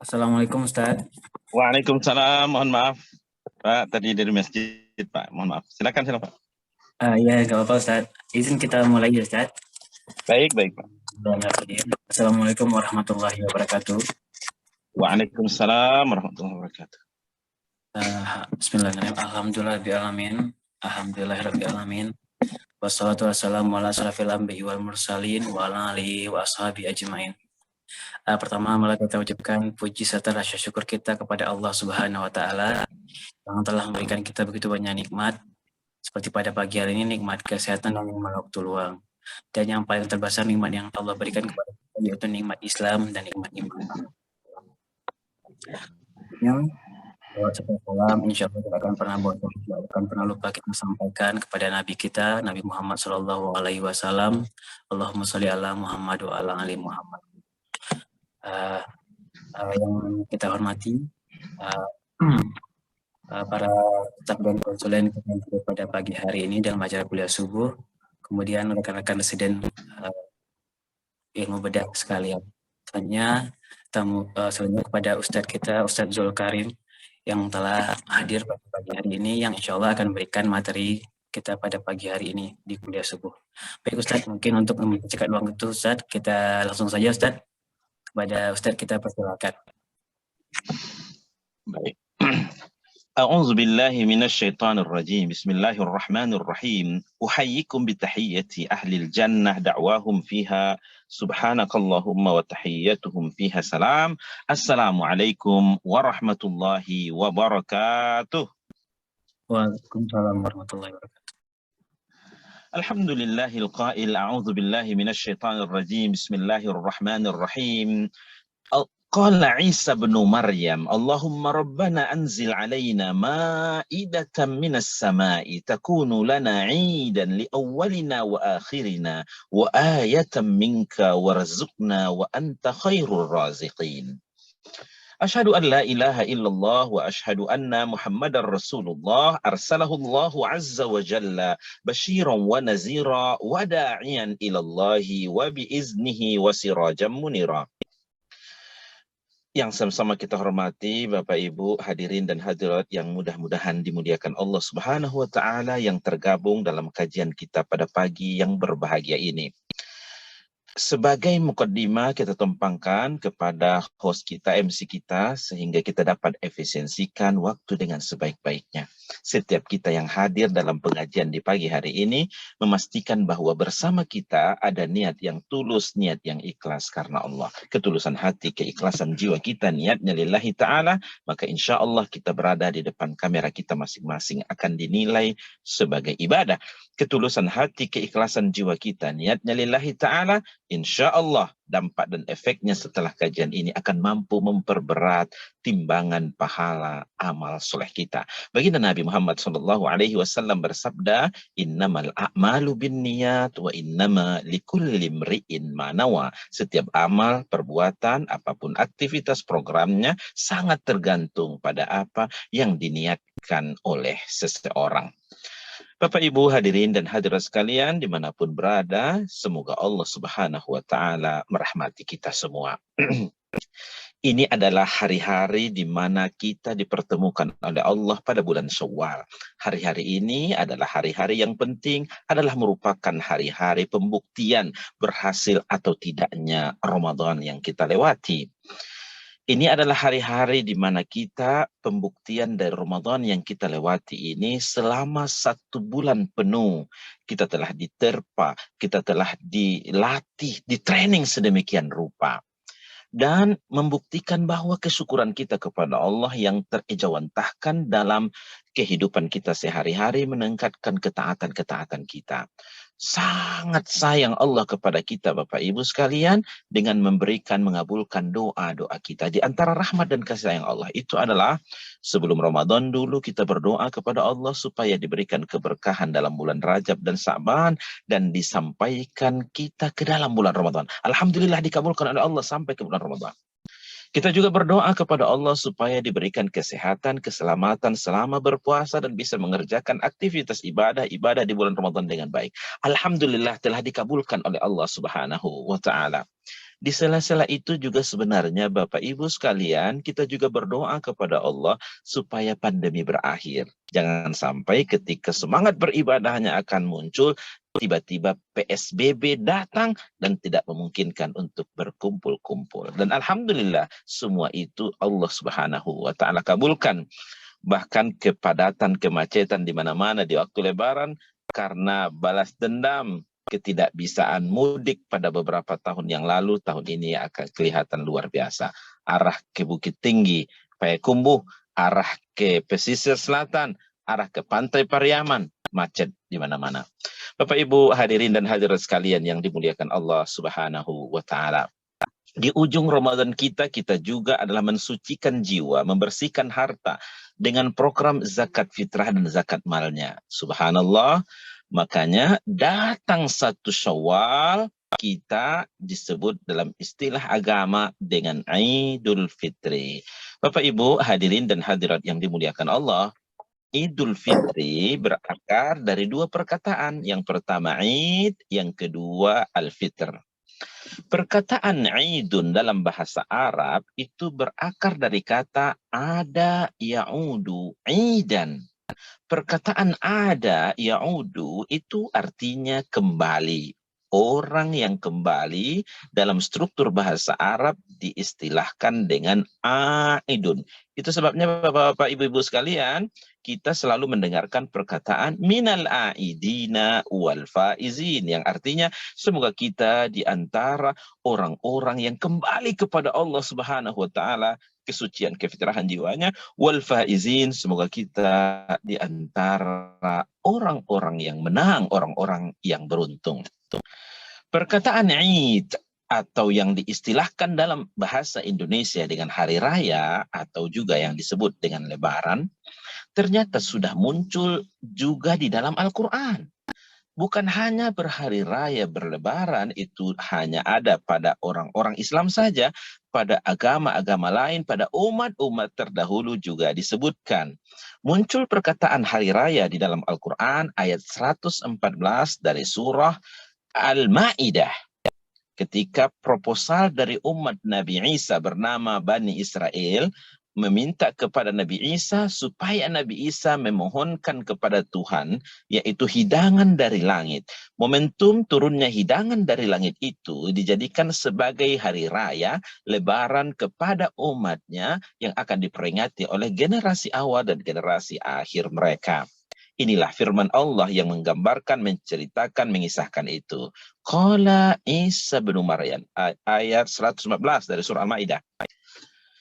Assalamualaikum Ustaz. Waalaikumsalam, mohon maaf Pak, tadi dari masjid Pak, mohon maaf. Silakan Pak. Ya, nggak apa-apa Ustaz. Izin kita mulai ya Ustaz. Baik Pak. Assalamualaikum warahmatullahi wabarakatuh. Waalaikumsalam warahmatullahi wabarakatuh. Bismillahirrahmanirrahim. Alhamdulillahirrahmanirrahim. Alhamdulillahirrahmanirrahim. Wassalatu wassalamu ala asrafil anbiya'i wal mursalin wa ala alihi wa ashabi ajmain. Pertama, malah kita ucapkan puji serta rasa syukur kita kepada Allah Subhanahu wa Ta'ala yang telah memberikan kita begitu banyak nikmat, seperti pada pagi hari ini nikmat kesehatan dan nikmat waktu luang. Dan yang paling terbesar nikmat yang Allah berikan kepada kita yaitu nikmat Islam dan nikmat iman. Yang salam, insya Allah tidak akan pernah lupa kita sampaikan kepada Nabi kita, Nabi Muhammad Sallallahu Alaihi Wasallam. Allahumma sholli ala Muhammad wa ala ali Muhammad. Yang kita hormati para staf dan konsulen pada pagi hari ini dalam acara kuliah subuh, kemudian rekan-rekan residen ilmu bedah sekalian. Selanjutnya kepada Ustadz kita, Ustadz Zulkarim, yang telah hadir pada pagi hari ini, yang insya Allah akan memberikan materi kita pada pagi hari ini di kuliah subuh. Baik Ustadz, mungkin untuk mempercepat waktu Ustadz, kita langsung saja Ustadz. Kepada Ustadz kita persilakan. Baik. A'udzu billahi minasyaitonir rajim. Bismillahirrahmanirrahim. Uhayyikum bitahiyyati ahlil jannah da'wahum fiha subhanakallahumma wa tahiyyatuhum fiha salam. Assalamualaikum warahmatullahi wabarakatuh. Waalaikumsalam warahmatullahi wabarakatuh. Alhamdulillahil qail a'udzu billahi minasyaitonir rajim. Bismillahirrahmanirrahim. Qala Isa bin Maryam, Allahumma rabbana anzil alaina ma'idatan minas sama'i takunu lana 'iidan li awwalina wa akhirina wa ayatan minka warzuqna wa anta khairur raziqin. Asyhadu an la ilaha illallah wa asyhadu anna Muhammadar Rasulullah arsalahu Allahu azza wa jalla basyiran wa nazira wa da'iyan ilallahi wa biiznihi wa sirajan munira. Yang sama-sama kita hormati Bapak Ibu hadirin dan hadirat yang mudah-mudahan dimuliakan Allah Subhanahu wa taala yang tergabung dalam kajian kita pada pagi yang berbahagia ini. Sebagai mukaddimah kita tumpangkan kepada host kita, MC kita, sehingga kita dapat efisiensikan waktu dengan sebaik-baiknya. Setiap kita yang hadir dalam pengajian di pagi hari ini, memastikan bahwa bersama kita ada niat yang tulus, niat yang ikhlas karena Allah. Ketulusan hati, keikhlasan jiwa kita, niatnya lillahi ta'ala, maka insya Allah kita berada di depan kamera kita masing-masing akan dinilai sebagai ibadah. Ketulusan hati, keikhlasan jiwa kita, niatnya lillahi ta'ala, insya Allah dampak dan efeknya setelah kajian ini akan mampu memperberat timbangan pahala amal soleh kita. Baginda Nabi Muhammad SAW bersabda, innamal a'malu binniyat wa innama likulli imri'in ma nawa. Setiap amal, perbuatan, apapun aktivitas programnya sangat tergantung pada apa yang diniatkan oleh seseorang. Bapak Ibu hadirin dan hadirat sekalian dimanapun berada, semoga Allah Subhanahu wa taala merahmati kita semua. Ini adalah hari-hari di mana kita dipertemukan oleh Allah pada bulan Syawal. Hari-hari ini adalah hari-hari yang penting, adalah merupakan hari-hari pembuktian berhasil atau tidaknya Ramadan yang kita lewati. Ini adalah hari-hari di mana kita pembuktian dari Ramadan yang kita lewati ini selama 1 bulan penuh. Kita telah diterpa, kita telah dilatih, ditraining sedemikian rupa. Dan membuktikan bahwa kesyukuran kita kepada Allah yang terejawantahkan dalam kehidupan kita sehari-hari meningkatkan ketaatan-ketaatan kita. Sangat sayang Allah kepada kita Bapak Ibu sekalian dengan memberikan, mengabulkan doa-doa kita. Di antara rahmat dan kasih sayang Allah itu adalah sebelum Ramadan dulu kita berdoa kepada Allah supaya diberikan keberkahan dalam bulan Rajab dan Sa'ban dan disampaikan kita ke dalam bulan Ramadan. Alhamdulillah dikabulkan oleh Allah sampai ke bulan Ramadan. Kita juga berdoa kepada Allah supaya diberikan kesehatan, keselamatan selama berpuasa dan bisa mengerjakan aktivitas ibadah di bulan Ramadan dengan baik. Alhamdulillah telah dikabulkan oleh Allah Subhanahu wa taala. Di sela-sela itu juga sebenarnya Bapak Ibu sekalian, kita juga berdoa kepada Allah supaya pandemi berakhir. Jangan sampai ketika semangat beribadahnya akan muncul, tiba-tiba PSBB datang dan tidak memungkinkan untuk berkumpul-kumpul. Dan alhamdulillah semua itu Allah Subhanahu wa taala kabulkan. Bahkan kepadatan, kemacetan di mana-mana di waktu Lebaran karena balas dendam ketidakbisaan mudik pada beberapa tahun yang lalu, tahun ini akan kelihatan luar biasa. Arah ke Bukit Tinggi, Payakumbuh, arah ke pesisir selatan, arah ke Pantai Pariaman, macet di mana-mana. Bapak Ibu hadirin dan hadirat sekalian yang dimuliakan Allah Subhanahu wa taala. Di ujung Ramadan kita juga adalah mensucikan jiwa, membersihkan harta dengan program zakat fitrah dan zakat malnya. Subhanallah, makanya datang 1 Syawal kita disebut dalam istilah agama dengan Idul Fitri. Bapak Ibu hadirin dan hadirat yang dimuliakan Allah, Idul Fitri berakar dari 2 perkataan. Yang pertama Id, yang kedua Al-Fitr. Perkataan Idun dalam bahasa Arab itu berakar dari kata ada ya'udu idan. Perkataan ada ya'udu itu artinya kembali. Orang yang kembali dalam struktur bahasa Arab diistilahkan dengan aidun. Itu sebabnya Bapak-bapak, Ibu-ibu sekalian, kita selalu mendengarkan perkataan minal aidina wal faizin, yang artinya semoga kita di antara orang-orang yang kembali kepada Allah Subhanahu wa taala, kesucian kefitrahan jiwanya, wal faizin, semoga kita di antara orang-orang yang menang, orang-orang yang beruntung. Perkataan Id atau yang diistilahkan dalam bahasa Indonesia dengan hari raya atau juga yang disebut dengan lebaran, ternyata sudah muncul juga di dalam Al-Quran. Bukan hanya berhari raya berlebaran itu hanya ada pada orang-orang Islam saja, pada agama-agama lain, pada umat-umat terdahulu juga disebutkan. Muncul perkataan hari raya di dalam Al-Quran ayat 114 dari surah Al-Ma'idah. Ketika proposal dari umat Nabi Isa bernama Bani Israel meminta kepada Nabi Isa supaya Nabi Isa memohonkan kepada Tuhan, yaitu hidangan dari langit. Momentum turunnya hidangan dari langit itu dijadikan sebagai hari raya lebaran kepada umatnya yang akan diperingati oleh generasi awal dan generasi akhir mereka. Inilah firman Allah yang menggambarkan, menceritakan, mengisahkan itu. Qala Isa bin Maryam, ayat 115 dari surah Al-Maidah.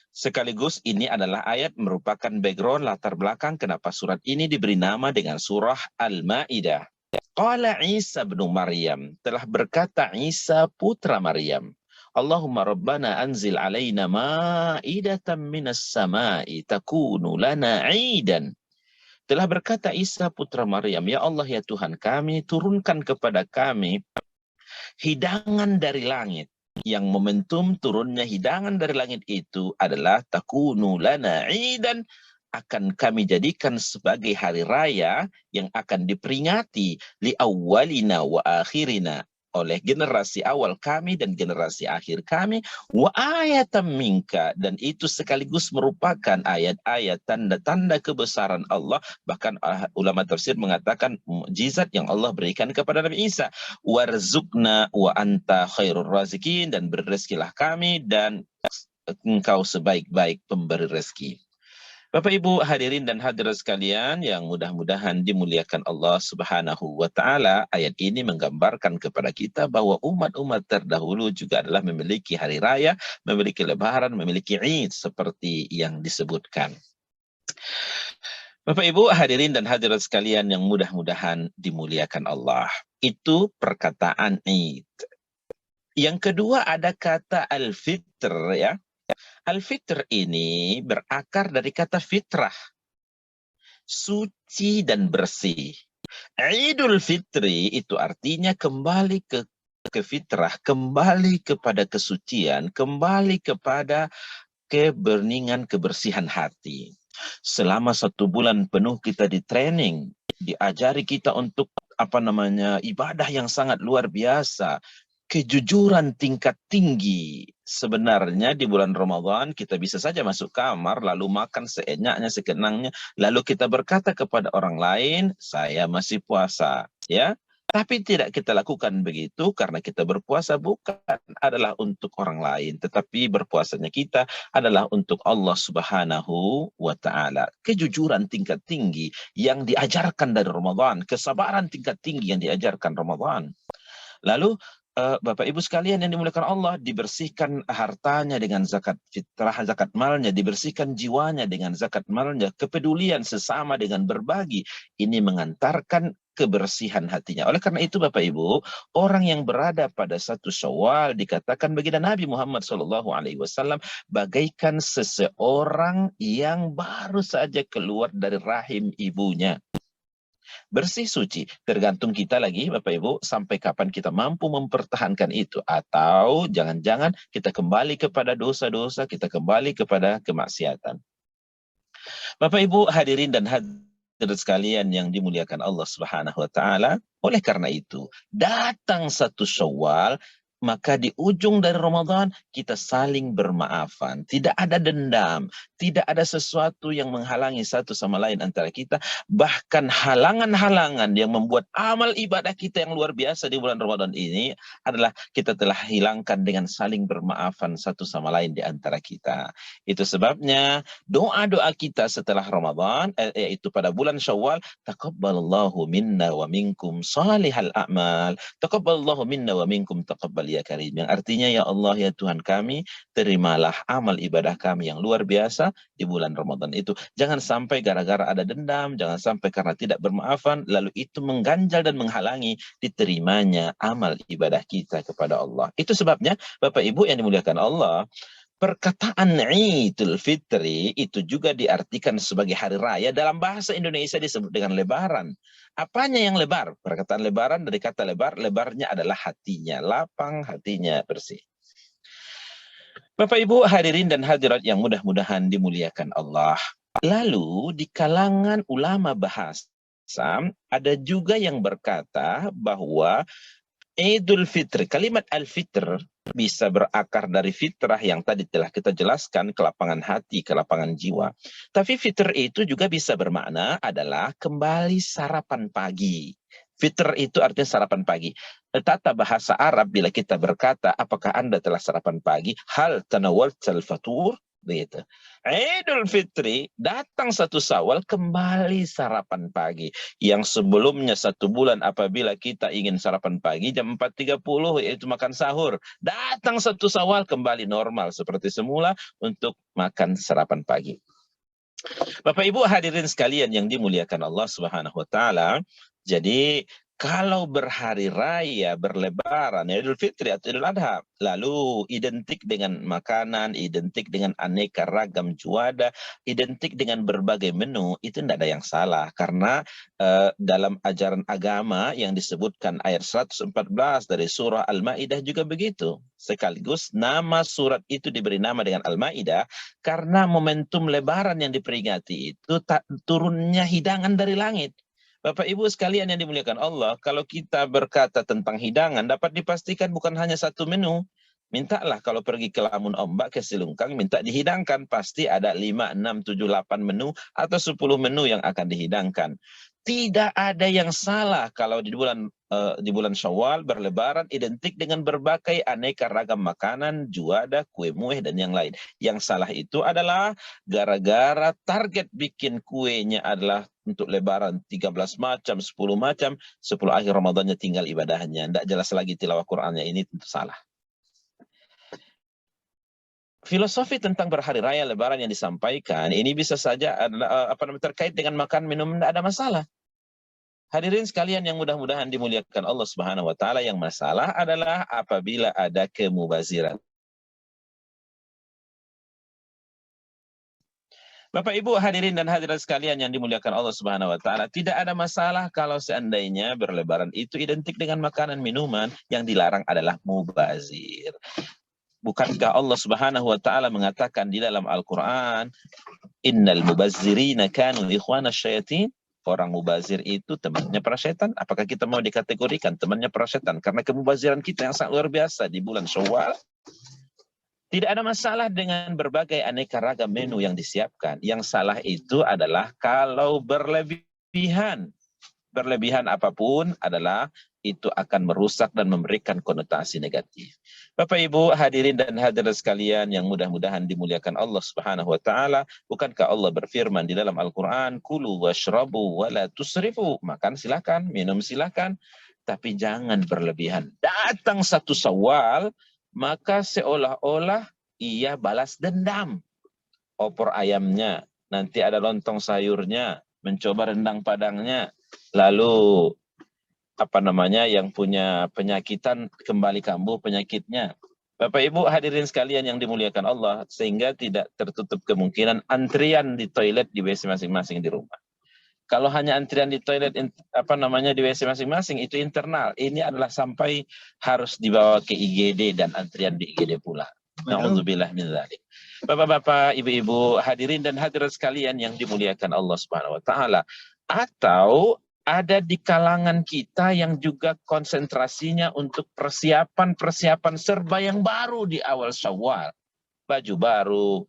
Sekaligus ini adalah ayat merupakan background latar belakang kenapa surat ini diberi nama dengan surah Al-Maidah. Qala Isa bin Maryam, telah berkata Isa putra Maryam, Allahumma rabbana anzil alaina ma'idatan minas sama'i takunu lana 'idan. Telah berkata Isa putra Maryam, ya Allah ya Tuhan kami, turunkan kepada kami hidangan dari langit. Yang momentum turunnya hidangan dari langit itu adalah takunu lana idan, akan kami jadikan sebagai hari raya yang akan diperingati li awwalina wa akhirina, oleh generasi awal kami dan generasi akhir kami, wa ayatam minka, dan itu sekaligus merupakan ayat-ayat tanda-tanda kebesaran Allah. Bahkan ulama tafsir mengatakan mukjizat yang Allah berikan kepada Nabi Isa. Warzukna wa anta khairur razikin, dan berrezekilah kami dan engkau sebaik-baik pemberi rezeki. Bapak Ibu hadirin dan hadirat sekalian yang mudah-mudahan dimuliakan Allah Subhanahu wa taala, ayat ini menggambarkan kepada kita bahwa umat-umat terdahulu juga adalah memiliki hari raya, memiliki lebaran, memiliki Id seperti yang disebutkan. Bapak Ibu hadirin dan hadirat sekalian yang mudah-mudahan dimuliakan Allah. Itu perkataan Id. Yang kedua ada kata Al-Fitr, ya. Al-Fitr ini berakar dari kata fitrah, suci dan bersih. Idul Fitri itu artinya kembali ke fitrah, kembali kepada kesucian, kembali kepada keberningan, kebersihan hati. Selama 1 bulan penuh kita di training, diajari kita untuk ibadah yang sangat luar biasa, kejujuran tingkat tinggi. Sebenarnya di bulan Ramadan kita bisa saja masuk kamar lalu makan seenaknya, sekenangnya, lalu kita berkata kepada orang lain, saya masih puasa, ya. Tapi tidak kita lakukan begitu karena kita berpuasa bukan adalah untuk orang lain, tetapi berpuasanya kita adalah untuk Allah Subhanahu wa taala. Kejujuran tingkat tinggi yang diajarkan dari Ramadan, kesabaran tingkat tinggi yang diajarkan Ramadan. Lalu Bapak Ibu sekalian yang dimuliakan Allah, dibersihkan hartanya dengan zakat fitrah, zakat malnya, dibersihkan jiwanya dengan zakat malnya, kepedulian sesama dengan berbagi. Ini mengantarkan kebersihan hatinya. Oleh karena itu Bapak Ibu, orang yang berada pada 1 Syawal dikatakan baginda Nabi Muhammad SAW bagaikan seseorang yang baru saja keluar dari rahim ibunya. Bersih suci, tergantung kita lagi Bapak Ibu sampai kapan kita mampu mempertahankan itu, atau jangan-jangan kita kembali kepada dosa-dosa, kita kembali kepada kemaksiatan. Bapak Ibu hadirin dan hadirat sekalian yang dimuliakan Allah Subhanahu wa taala, oleh karena itu datang 1 Syawal, maka di ujung dari Ramadan kita saling bermaafan. Tidak ada dendam, tidak ada sesuatu yang menghalangi satu sama lain antara kita. Bahkan halangan-halangan yang membuat amal ibadah kita yang luar biasa di bulan Ramadan ini adalah kita telah hilangkan dengan saling bermaafan satu sama lain di antara kita. Itu sebabnya doa-doa kita setelah Ramadan, yaitu pada bulan Syawal, taqabbalallahu minna wa minkum salihal a'mal, taqabbalallahu minna wa minkum taqabbal ya karim, yang artinya ya Allah ya Tuhan kami, terimalah amal ibadah kami yang luar biasa di bulan Ramadan itu. Jangan sampai gara-gara ada dendam, jangan sampai karena tidak bermaafan lalu itu mengganjal dan menghalangi diterimanya amal ibadah kita kepada Allah. Itu sebabnya Bapak Ibu yang dimuliakan Allah, perkataan Idul Fitri itu juga diartikan sebagai hari raya. Dalam bahasa Indonesia disebut dengan lebaran. Apanya yang lebar? Perkataan lebaran dari kata lebar, lebarnya adalah hatinya, lapang, hatinya bersih. Bapak Ibu hadirin dan hadirat yang mudah-mudahan dimuliakan Allah. Lalu di kalangan ulama bahasa ada juga yang berkata bahwa Idul Fitri, kalimat al-fitr bisa berakar dari fitrah yang tadi telah kita jelaskan, kelapangan hati, kelapangan jiwa. Tapi fitr itu juga bisa bermakna adalah kembali sarapan pagi. Fitr itu artinya sarapan pagi. Tata bahasa Arab bila kita berkata, apakah Anda telah sarapan pagi? Hal tanawaltal fatur? Begitu. Idul Fitri datang 1 Syawal kembali sarapan pagi. Yang sebelumnya 1 bulan apabila kita ingin sarapan pagi jam 4.30 yaitu makan sahur. Datang 1 Syawal kembali normal seperti semula untuk makan sarapan pagi. Bapak Ibu hadirin sekalian yang dimuliakan Allah Subhanahu wa taala, jadi kalau berhari raya, berlebaran, Idul Fitri atau Idul Adha, lalu identik dengan makanan, identik dengan aneka ragam juada, identik dengan berbagai menu, itu tidak ada yang salah. Karena dalam ajaran agama yang disebutkan ayat 114 dari surah Al-Ma'idah juga begitu. Sekaligus nama surat itu diberi nama dengan Al-Ma'idah karena momentum lebaran yang diperingati itu turunnya hidangan dari langit. Bapak Ibu sekalian yang dimuliakan Allah, kalau kita berkata tentang hidangan, dapat dipastikan bukan hanya 1 menu. Mintalah kalau pergi ke Lamun Ombak, ke Silungkang, minta dihidangkan. Pasti ada 5, 6, 7, 8 menu atau 10 menu yang akan dihidangkan. Tidak ada yang salah kalau di bulan Syawal berlebaran identik dengan berbagai aneka ragam makanan, juada, kue mueh, dan yang lain. Yang salah itu adalah gara-gara target bikin kuenya adalah untuk lebaran 13 macam, 10 macam, 10 akhir Ramadannya tinggal ibadahnya. Tidak jelas lagi tilawah Qur'annya, ini tentu salah. Filosofi tentang berhari raya lebaran yang disampaikan, ini bisa saja adalah terkait dengan makan minum, tidak ada masalah. Hadirin sekalian yang mudah-mudahan dimuliakan Allah Subhanahu wa taala, yang masalah adalah apabila ada kemubaziran. Bapak Ibu hadirin dan hadirat sekalian yang dimuliakan Allah Subhanahu wa taala, tidak ada masalah kalau seandainya berlebaran itu identik dengan makanan minuman, yang dilarang adalah mubazir. Bukankah Allah Subhanahu wa taala mengatakan di dalam Al-Qur'an, innal mubazzirina kanu ikhwana syayatin? Orang mubazir itu temannya para setan. Apakah kita mau dikategorikan temannya para setan? Karena kemubaziran kita yang sangat luar biasa di bulan Syawal. Tidak ada masalah dengan berbagai aneka ragam menu yang disiapkan. Yang salah itu adalah kalau berlebihan. Berlebihan apapun adalah itu akan merusak dan memberikan konotasi negatif. Bapak Ibu hadirin dan hadirat sekalian yang mudah-mudahan dimuliakan Allah Subhanahu wa taala, bukankah Allah berfirman di dalam Al-Qur'an, "Kulu washrabu wa la tusrifu." Makan silakan, minum silakan, tapi jangan berlebihan. Datang satu Syawal, maka seolah-olah ia balas dendam. Opor ayamnya, nanti ada lontong sayurnya, mencoba rendang padangnya, lalu yang punya penyakitan kembali kambuh penyakitnya. Bapak Ibu hadirin sekalian yang dimuliakan Allah, sehingga tidak tertutup kemungkinan antrian di toilet di WC masing-masing di rumah. Kalau hanya antrian di toilet di WC masing-masing itu internal, ini adalah sampai harus dibawa ke IGD dan antrian di IGD pula. Na'udzubillah min dzalik. Bapak-bapak, ibu-ibu, hadirin dan hadirat sekalian yang dimuliakan Allah Subhanahu wa taala, atau ada di kalangan kita yang juga konsentrasinya untuk persiapan serba yang baru di awal Syawal. Baju baru,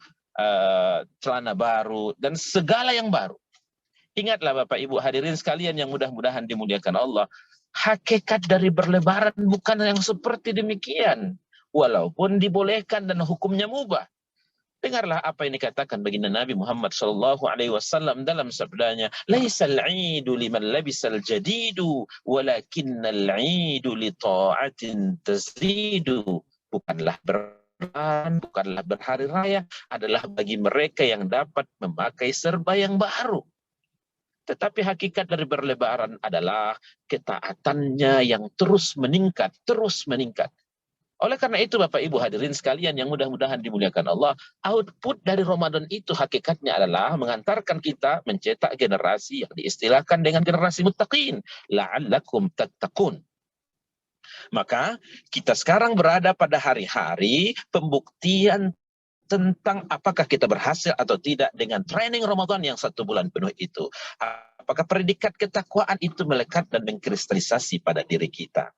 celana baru, dan segala yang baru. Ingatlah Bapak Ibu hadirin sekalian yang mudah-mudahan dimuliakan Allah, hakikat dari berlebaran bukan yang seperti demikian. Walaupun dibolehkan dan hukumnya mubah. Dengarlah apa yang dikatakan baginda Nabi Muhammad SAW dalam sabdanya, "Laisal 'idu liman labisal jadidu, walakinnal 'idu li ta'atin tazidu." Bukanlah berhari raya adalah bagi mereka yang dapat memakai serba yang baru. Tetapi hakikat dari berlebaran adalah ketaatannya yang terus meningkat, terus meningkat. Oleh karena itu Bapak Ibu hadirin sekalian yang mudah-mudahan dimuliakan Allah, output dari Ramadan itu hakikatnya adalah mengantarkan kita mencetak generasi yang diistilahkan dengan generasi muttaqin, la'allakum tattaqun. Maka kita sekarang berada pada hari-hari pembuktian tentang apakah kita berhasil atau tidak dengan training Ramadan yang 1 bulan penuh itu. Apakah predikat ketakwaan itu melekat dan mengkristalisasi pada diri kita.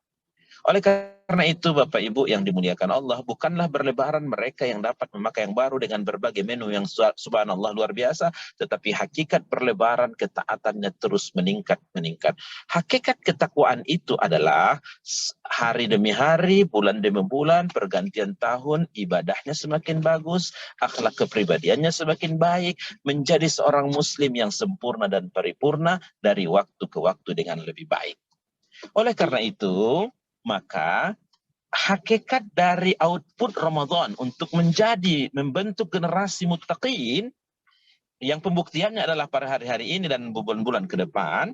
Oleh karena itu Bapak Ibu yang dimuliakan Allah, bukanlah berlebaran mereka yang dapat memakai yang baru dengan berbagai menu yang subhanallah luar biasa, tetapi hakikat berlebaran ketaatannya terus meningkat. Hakikat ketakwaan itu adalah hari demi hari, bulan demi bulan, pergantian tahun, ibadahnya semakin bagus, akhlak kepribadiannya semakin baik, menjadi seorang muslim yang sempurna dan paripurna dari waktu ke waktu dengan lebih baik. Oleh karena itu, maka hakikat dari output Ramadan untuk membentuk generasi muttaqin yang pembuktiannya adalah pada hari-hari ini dan bulan-bulan ke depan,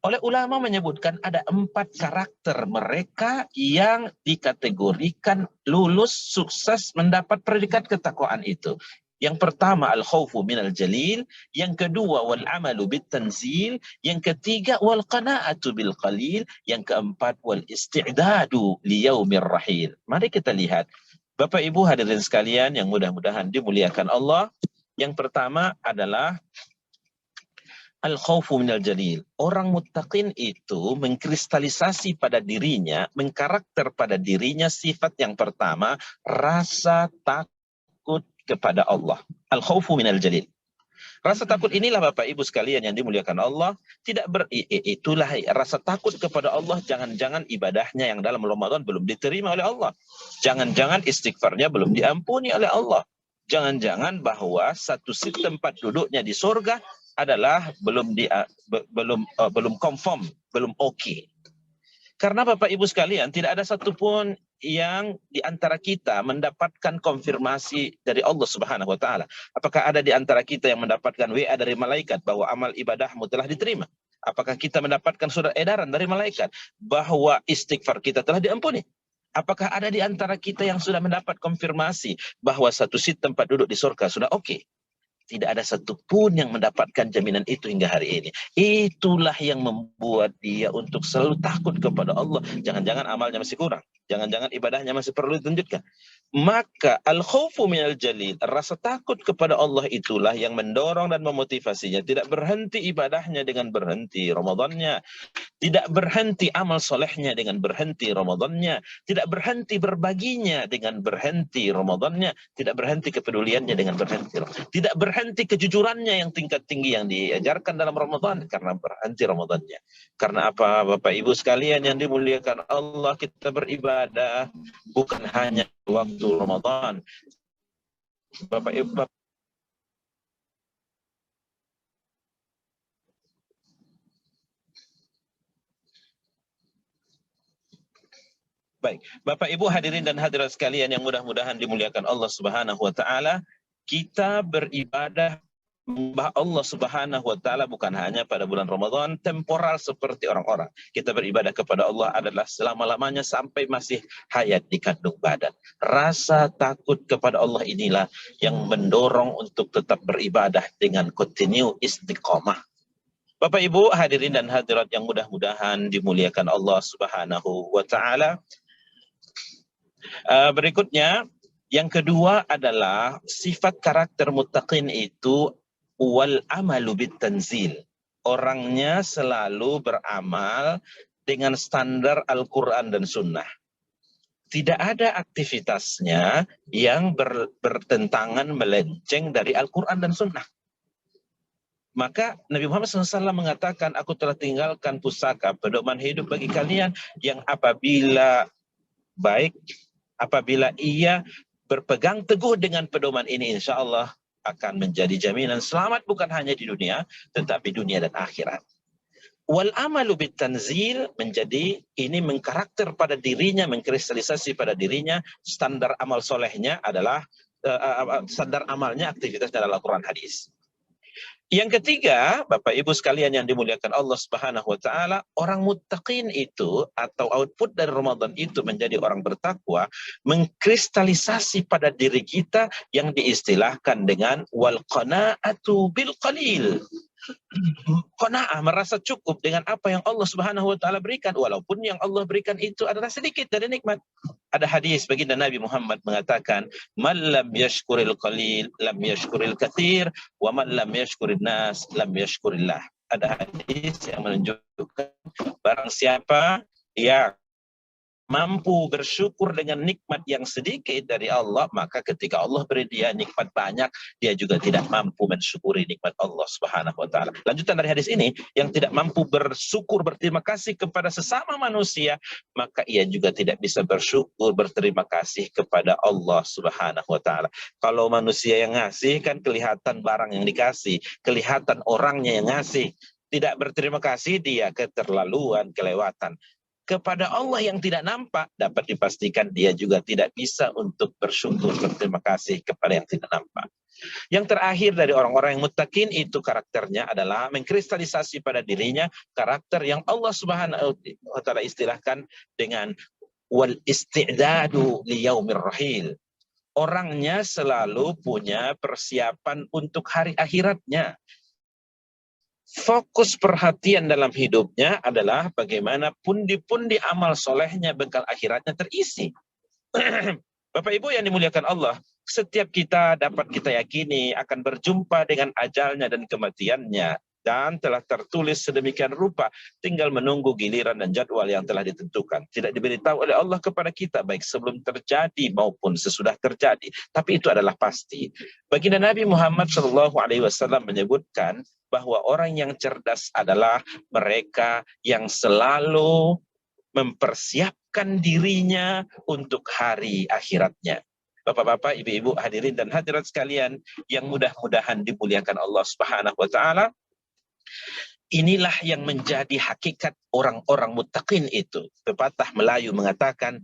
oleh ulama menyebutkan ada 4 karakter mereka yang dikategorikan lulus sukses mendapat predikat ketakwaan itu. Yang pertama al-khawfu minal jalil, yang kedua wal amalu bit tanzil, yang ketiga wal qana'atu bil qalil, yang keempat wal isti'dadu li yaumir rahil. Mari kita lihat Bapak Ibu hadirin sekalian yang mudah-mudahan dimuliakan Allah. Yang pertama adalah al-khawfu minal jalil. Orang muttaqin itu mengkristalisasi pada dirinya, mengkarakter pada dirinya sifat yang pertama, rasa takut kepada Allah. Al-khawfu minal jalil. Rasa takut inilah Bapak Ibu sekalian yang dimuliakan Allah, itulah rasa takut kepada Allah. Jangan-jangan ibadahnya yang dalam Ramadan belum diterima oleh Allah. Jangan-jangan istighfarnya belum diampuni oleh Allah. Jangan-jangan bahwa satu tempat duduknya di surga adalah belum confirm, belum oke. Karena Bapak Ibu sekalian, tidak ada satupun yang di antara kita mendapatkan konfirmasi dari Allah Subhanahu wa taala. Apakah ada di antara kita yang mendapatkan WA dari malaikat bahwa amal ibadahmu telah diterima? Apakah kita mendapatkan surat edaran dari malaikat bahwa istighfar kita telah diampuni? Apakah ada di antara kita yang sudah mendapat konfirmasi bahwa satu tempat duduk di surga sudah oke? Tidak ada satupun yang mendapatkan jaminan itu hingga hari ini. Itulah yang membuat dia untuk selalu takut kepada Allah. Jangan-jangan amalnya masih kurang. Jangan-jangan ibadahnya masih perlu ditunjukkan. Maka al-khawfu minal jalil, rasa takut kepada Allah itulah yang mendorong dan memotivasinya. Tidak berhenti ibadahnya dengan berhenti Ramadannya. Tidak berhenti amal solehnya dengan berhenti Ramadannya. Tidak berhenti berbaginya dengan berhenti Ramadannya. Tidak berhenti kepeduliannya dengan berhenti. Tidak berhenti kejujurannya yang tingkat tinggi yang diajarkan dalam Ramadan karena berhenti Ramadannya. Karena apa, Bapak Ibu sekalian yang dimuliakan Allah, kita beribadah bukan hanya waktu Ramadan. Bapak Ibu, baik, Bapak Ibu hadirin dan hadirat sekalian yang mudah-mudahan dimuliakan Allah Subhanahu wa taala, kita beribadah menyembah Allah Subhanahu wa taala bukan hanya pada bulan Ramadan temporal seperti orang-orang. Kita beribadah kepada Allah adalah selama-lamanya sampai masih hayat di kandung badan. Rasa takut kepada Allah inilah yang mendorong untuk tetap beribadah dengan kontinu istiqomah. Bapak Ibu hadirin dan hadirat yang mudah-mudahan dimuliakan Allah Subhanahu wa taala. Berikutnya, yang kedua adalah sifat karakter muttaqin itu wal amalu bit tanzil. Orangnya selalu beramal dengan standar Al-Quran dan Sunnah. Tidak ada aktivitasnya yang bertentangan melenceng dari Al-Quran dan Sunnah. Maka Nabi Muhammad SAW mengatakan, aku telah tinggalkan pusaka pedoman hidup bagi kalian yang apabila baik, apabila ia berpegang teguh dengan pedoman ini, insya Allah akan menjadi jaminan selamat bukan hanya di dunia, tetapi dunia dan akhirat. Wal amalu bit tanzil menjadi ini mengkarakter pada dirinya, mengkristalisasi pada dirinya, standar amal solehnya adalah standar amalnya aktivitas dalam Al-Quran hadis. Yang ketiga, Bapak Ibu sekalian yang dimuliakan Allah Subhanahu wa taala, orang muttaqin itu atau output dari Ramadan itu menjadi orang bertakwa, mengkristalisasi pada diri kita yang diistilahkan dengan wal qanaatu bil qalil. Qanaah, merasa cukup dengan apa yang Allah Subhanahu wa taala berikan walaupun yang Allah berikan itu adalah sedikit dari nikmat. Ada hadis baginda Nabi Muhammad mengatakan, "Man lam yashkuril qalil lam yashkuril katsir wa man lam yashkurin nas lam yashkurillah." Ada hadis yang menunjukkan barang siapa yang mampu bersyukur dengan nikmat yang sedikit dari Allah, maka ketika Allah beri dia nikmat banyak, dia juga tidak mampu mensyukuri nikmat Allah Subhanahu wa taala. Lanjutan dari hadis ini, yang tidak mampu bersyukur berterima kasih kepada sesama manusia, maka ia juga tidak bisa bersyukur berterima kasih kepada Allah Subhanahu wa taala. Kalau manusia yang ngasih kan kelihatan barang yang dikasih, kelihatan orangnya yang ngasih. Tidak berterima kasih, dia keterlaluan, kelewatan. Kepada Allah yang tidak nampak, dapat dipastikan dia juga tidak bisa untuk bersyukur berterima kasih kepada yang tidak nampak. Yang terakhir dari orang-orang yang muttaqin itu karakternya adalah mengkristalisasi pada dirinya karakter yang Allah Subhanahu wa taala istilahkan dengan wal isti'dadu liyaumir rahil. Orangnya selalu punya persiapan untuk hari akhiratnya. Fokus perhatian dalam hidupnya adalah bagaimana pundi-pundi amal solehnya, bekal akhiratnya terisi. Bapak Ibu yang dimuliakan Allah, setiap kita dapat kita yakini akan berjumpa dengan ajalnya dan kematiannya. Dan telah tertulis sedemikian rupa, tinggal menunggu giliran dan jadwal yang telah ditentukan. Tidak diberitahu oleh Allah kepada kita, baik sebelum terjadi maupun sesudah terjadi. Tapi itu adalah pasti. Baginda Nabi Muhammad SAW menyebutkan bahwa orang yang cerdas adalah mereka yang selalu mempersiapkan dirinya untuk hari akhiratnya. Bapak-bapak, ibu-ibu, hadirin dan hadirat sekalian yang mudah-mudahan dimuliakan Allah Subhanahu wa taala. Inilah yang menjadi hakikat orang-orang muttaqin itu. Pepatah Melayu mengatakan,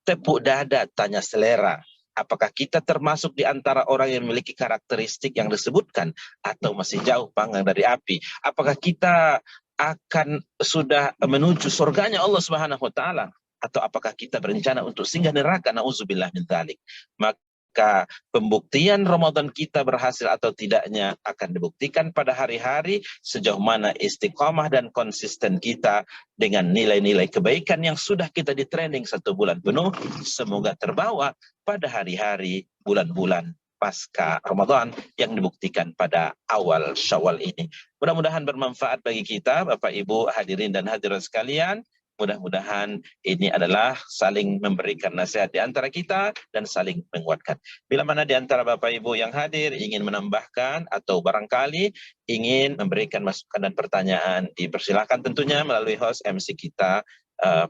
tepuk dada tanya selera. Apakah kita termasuk di antara orang yang memiliki karakteristik yang disebutkan atau masih jauh panggang dari api? Apakah kita akan sudah menuju surganya Allah Subhanahu wa taala atau apakah kita berencana untuk singgah neraka? Nauzubillah min dzalik. Maka maka pembuktian Ramadan kita berhasil atau tidaknya akan dibuktikan pada hari-hari sejauh mana istiqomah dan konsisten kita dengan nilai-nilai kebaikan yang sudah kita di training 1 bulan penuh, semoga terbawa pada hari-hari bulan-bulan pasca Ramadan yang dibuktikan pada awal Syawal ini. Mudah-mudahan bermanfaat bagi kita, Bapak Ibu hadirin dan hadirat sekalian. Mudah-mudahan ini adalah saling memberikan nasihat di antara kita dan saling menguatkan. Bila mana di antara Bapak Ibu yang hadir ingin menambahkan atau barangkali ingin memberikan masukan dan pertanyaan, dipersilakan tentunya melalui host MC kita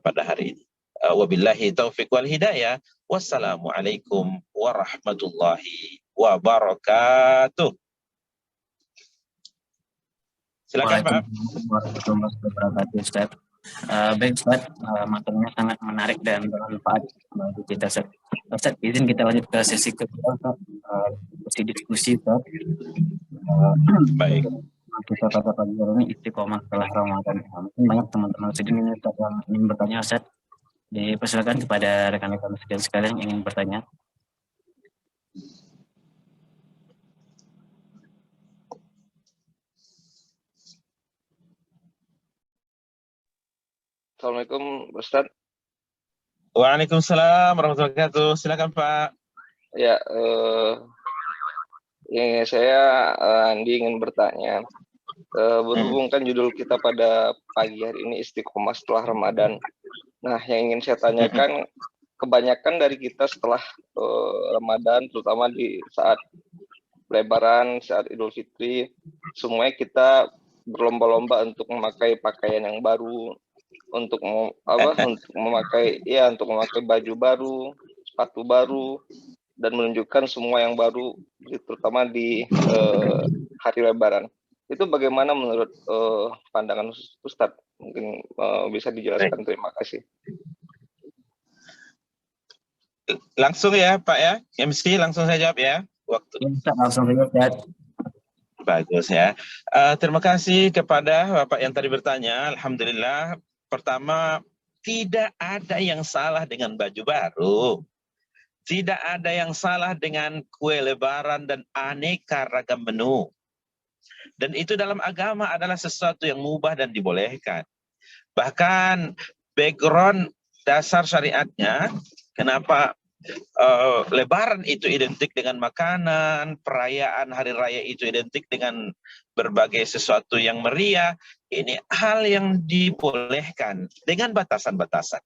pada hari ini. Wabillahi taufiq wal hidayah. Wassalamualaikum warahmatullahi wabarakatuh. Silakan Pak. Waalaikumsalam warahmatullahi wabarakatuh, Ustaz. Baik Ustaz, materinya sangat menarik dan bermanfaat bagi kita, Ustaz. Ustaz, izin kita lanjut ke sesi kedua, Ustaz. Sesi diskusi, Ustaz. Baik. Kita pada pagi hari ini istiqomah setelah Ramadan. Mungkin banyak teman-teman sedang yang ingin bertanya, Ustaz. Dipersilakan kepada rekan-rekan sekalian yang ingin bertanya. Assalamualaikum Ustaz. Waalaikumsalam warahmatullahi wabarakatuh. Silakan Pak. Ya, saya Andi ingin bertanya. Berhubung kan judul kita pada pagi hari ini istiqomah setelah Ramadan. Nah, yang ingin saya tanyakan, kebanyakan dari kita setelah Ramadan, terutama di saat Lebaran, saat Idul Fitri, semuanya kita berlomba-lomba untuk memakai pakaian yang baru, untuk memakai baju baru, sepatu baru, dan menunjukkan semua yang baru, terutama di hari Lebaran. Itu bagaimana menurut pandangan Ustadz? Mungkin bisa dijelaskan. Terima kasih. Langsung ya Pak ya, MC langsung saya jawab ya. Waktu. Langsung saja, Ustaz. Bagus ya. Terima kasih kepada Bapak yang tadi bertanya. Alhamdulillah. Pertama, tidak ada yang salah dengan baju baru. Tidak ada yang salah dengan kue Lebaran dan aneka ragam menu. Dan itu dalam agama adalah sesuatu yang mubah dan dibolehkan. Bahkan background dasar syariatnya, kenapa Lebaran itu identik dengan makanan, perayaan hari raya itu identik dengan berbagai sesuatu yang meriah, ini hal yang dibolehkan dengan batasan-batasan.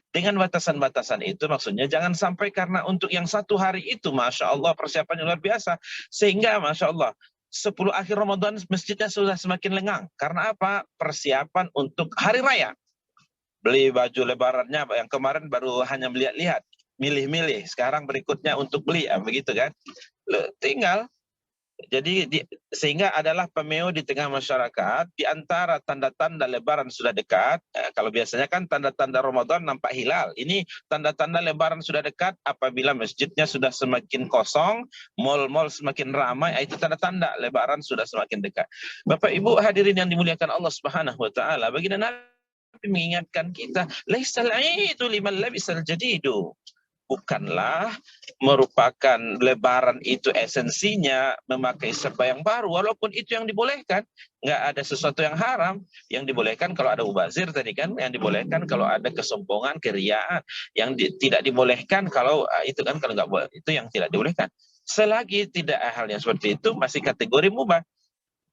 Dengan batasan-batasan itu maksudnya jangan sampai karena untuk yang 1 hari itu, Masya Allah persiapannya luar biasa, sehingga Masya Allah 10 akhir Ramadan masjidnya sudah semakin lengang. Karena apa? Persiapan untuk hari raya. Beli baju lebarannya yang kemarin baru hanya melihat-lihat, milih-milih. Sekarang berikutnya untuk beli, begitu kan? Tinggal. Jadi sehingga adalah pemeo di tengah masyarakat di antara tanda-tanda Lebaran sudah dekat. Kalau biasanya kan tanda-tanda Ramadan nampak hilal. Ini tanda-tanda Lebaran sudah dekat apabila masjidnya sudah semakin kosong, mal-mal semakin ramai, itu tanda-tanda Lebaran sudah semakin dekat. Bapak Ibu hadirin yang dimuliakan Allah Subhanahu wa taala, baginda Nabi mengingatkan kita, laisal aidu liman labisal jadidu. Bukanlah merupakan Lebaran itu esensinya memakai serba yang baru, walaupun itu yang dibolehkan. Nggak ada sesuatu yang haram. Yang dibolehkan kalau ada mubazir tadi kan, yang dibolehkan kalau ada kesombongan, keriaan. Yang tidak dibolehkan kalau itu kan, kalau nggak boleh, itu yang tidak dibolehkan. Selagi tidak hal yang seperti itu masih kategori mubah.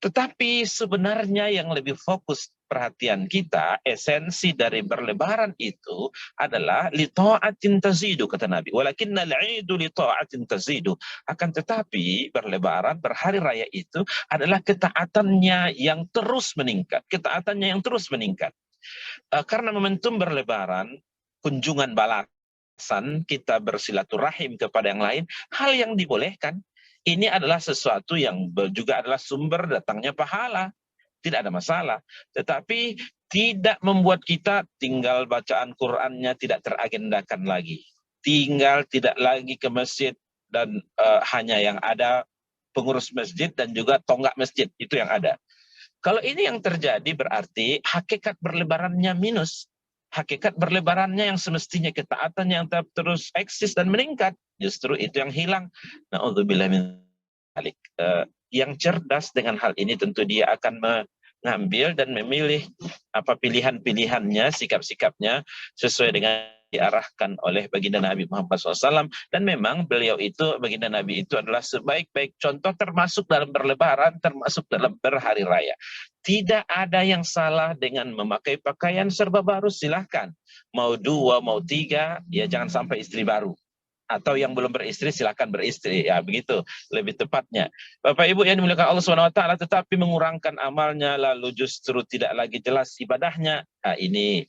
Tetapi sebenarnya yang lebih fokus perhatian kita, esensi dari berlebaran itu adalah li ta'atin tazidu, kata Nabi. Walakinnal 'idu li ta'atin tazidu. Akan tetapi berlebaran, berhari raya itu adalah ketaatannya yang terus meningkat. Ketaatannya yang terus meningkat. Karena momentum berlebaran, kunjungan balasan, kita bersilaturahim kepada yang lain, hal yang dibolehkan. Ini adalah sesuatu yang juga adalah sumber datangnya pahala. Tidak ada masalah. Tetapi tidak membuat kita tinggal bacaan Qur'annya tidak teragendakan lagi. Tinggal tidak lagi ke masjid dan hanya yang ada pengurus masjid dan juga tonggak masjid. Itu yang ada. Kalau ini yang terjadi berarti hakikat berlebarannya minus. Hakikat berlebarannya yang semestinya ketaatannya yang terus eksis dan meningkat, justru itu yang hilang. Na'udzubillah min dzalik. Yang cerdas dengan hal ini tentu dia akan mengambil dan memilih apa pilihan-pilihannya, sikap-sikapnya sesuai dengan diarahkan oleh baginda Nabi Muhammad SAW. Dan memang beliau itu, baginda Nabi itu adalah sebaik-baik contoh, termasuk dalam berlebaran, termasuk dalam berhari raya. Tidak ada yang salah dengan memakai pakaian serba baru, silahkan. Mau 2, mau 3, ya jangan sampai istri baru. Atau yang belum beristri silahkan beristri, ya begitu lebih tepatnya. Bapak Ibu yang dimuliakan Allah SWT, tetapi mengurangkan amalnya lalu justru tidak lagi jelas ibadahnya, nah, ini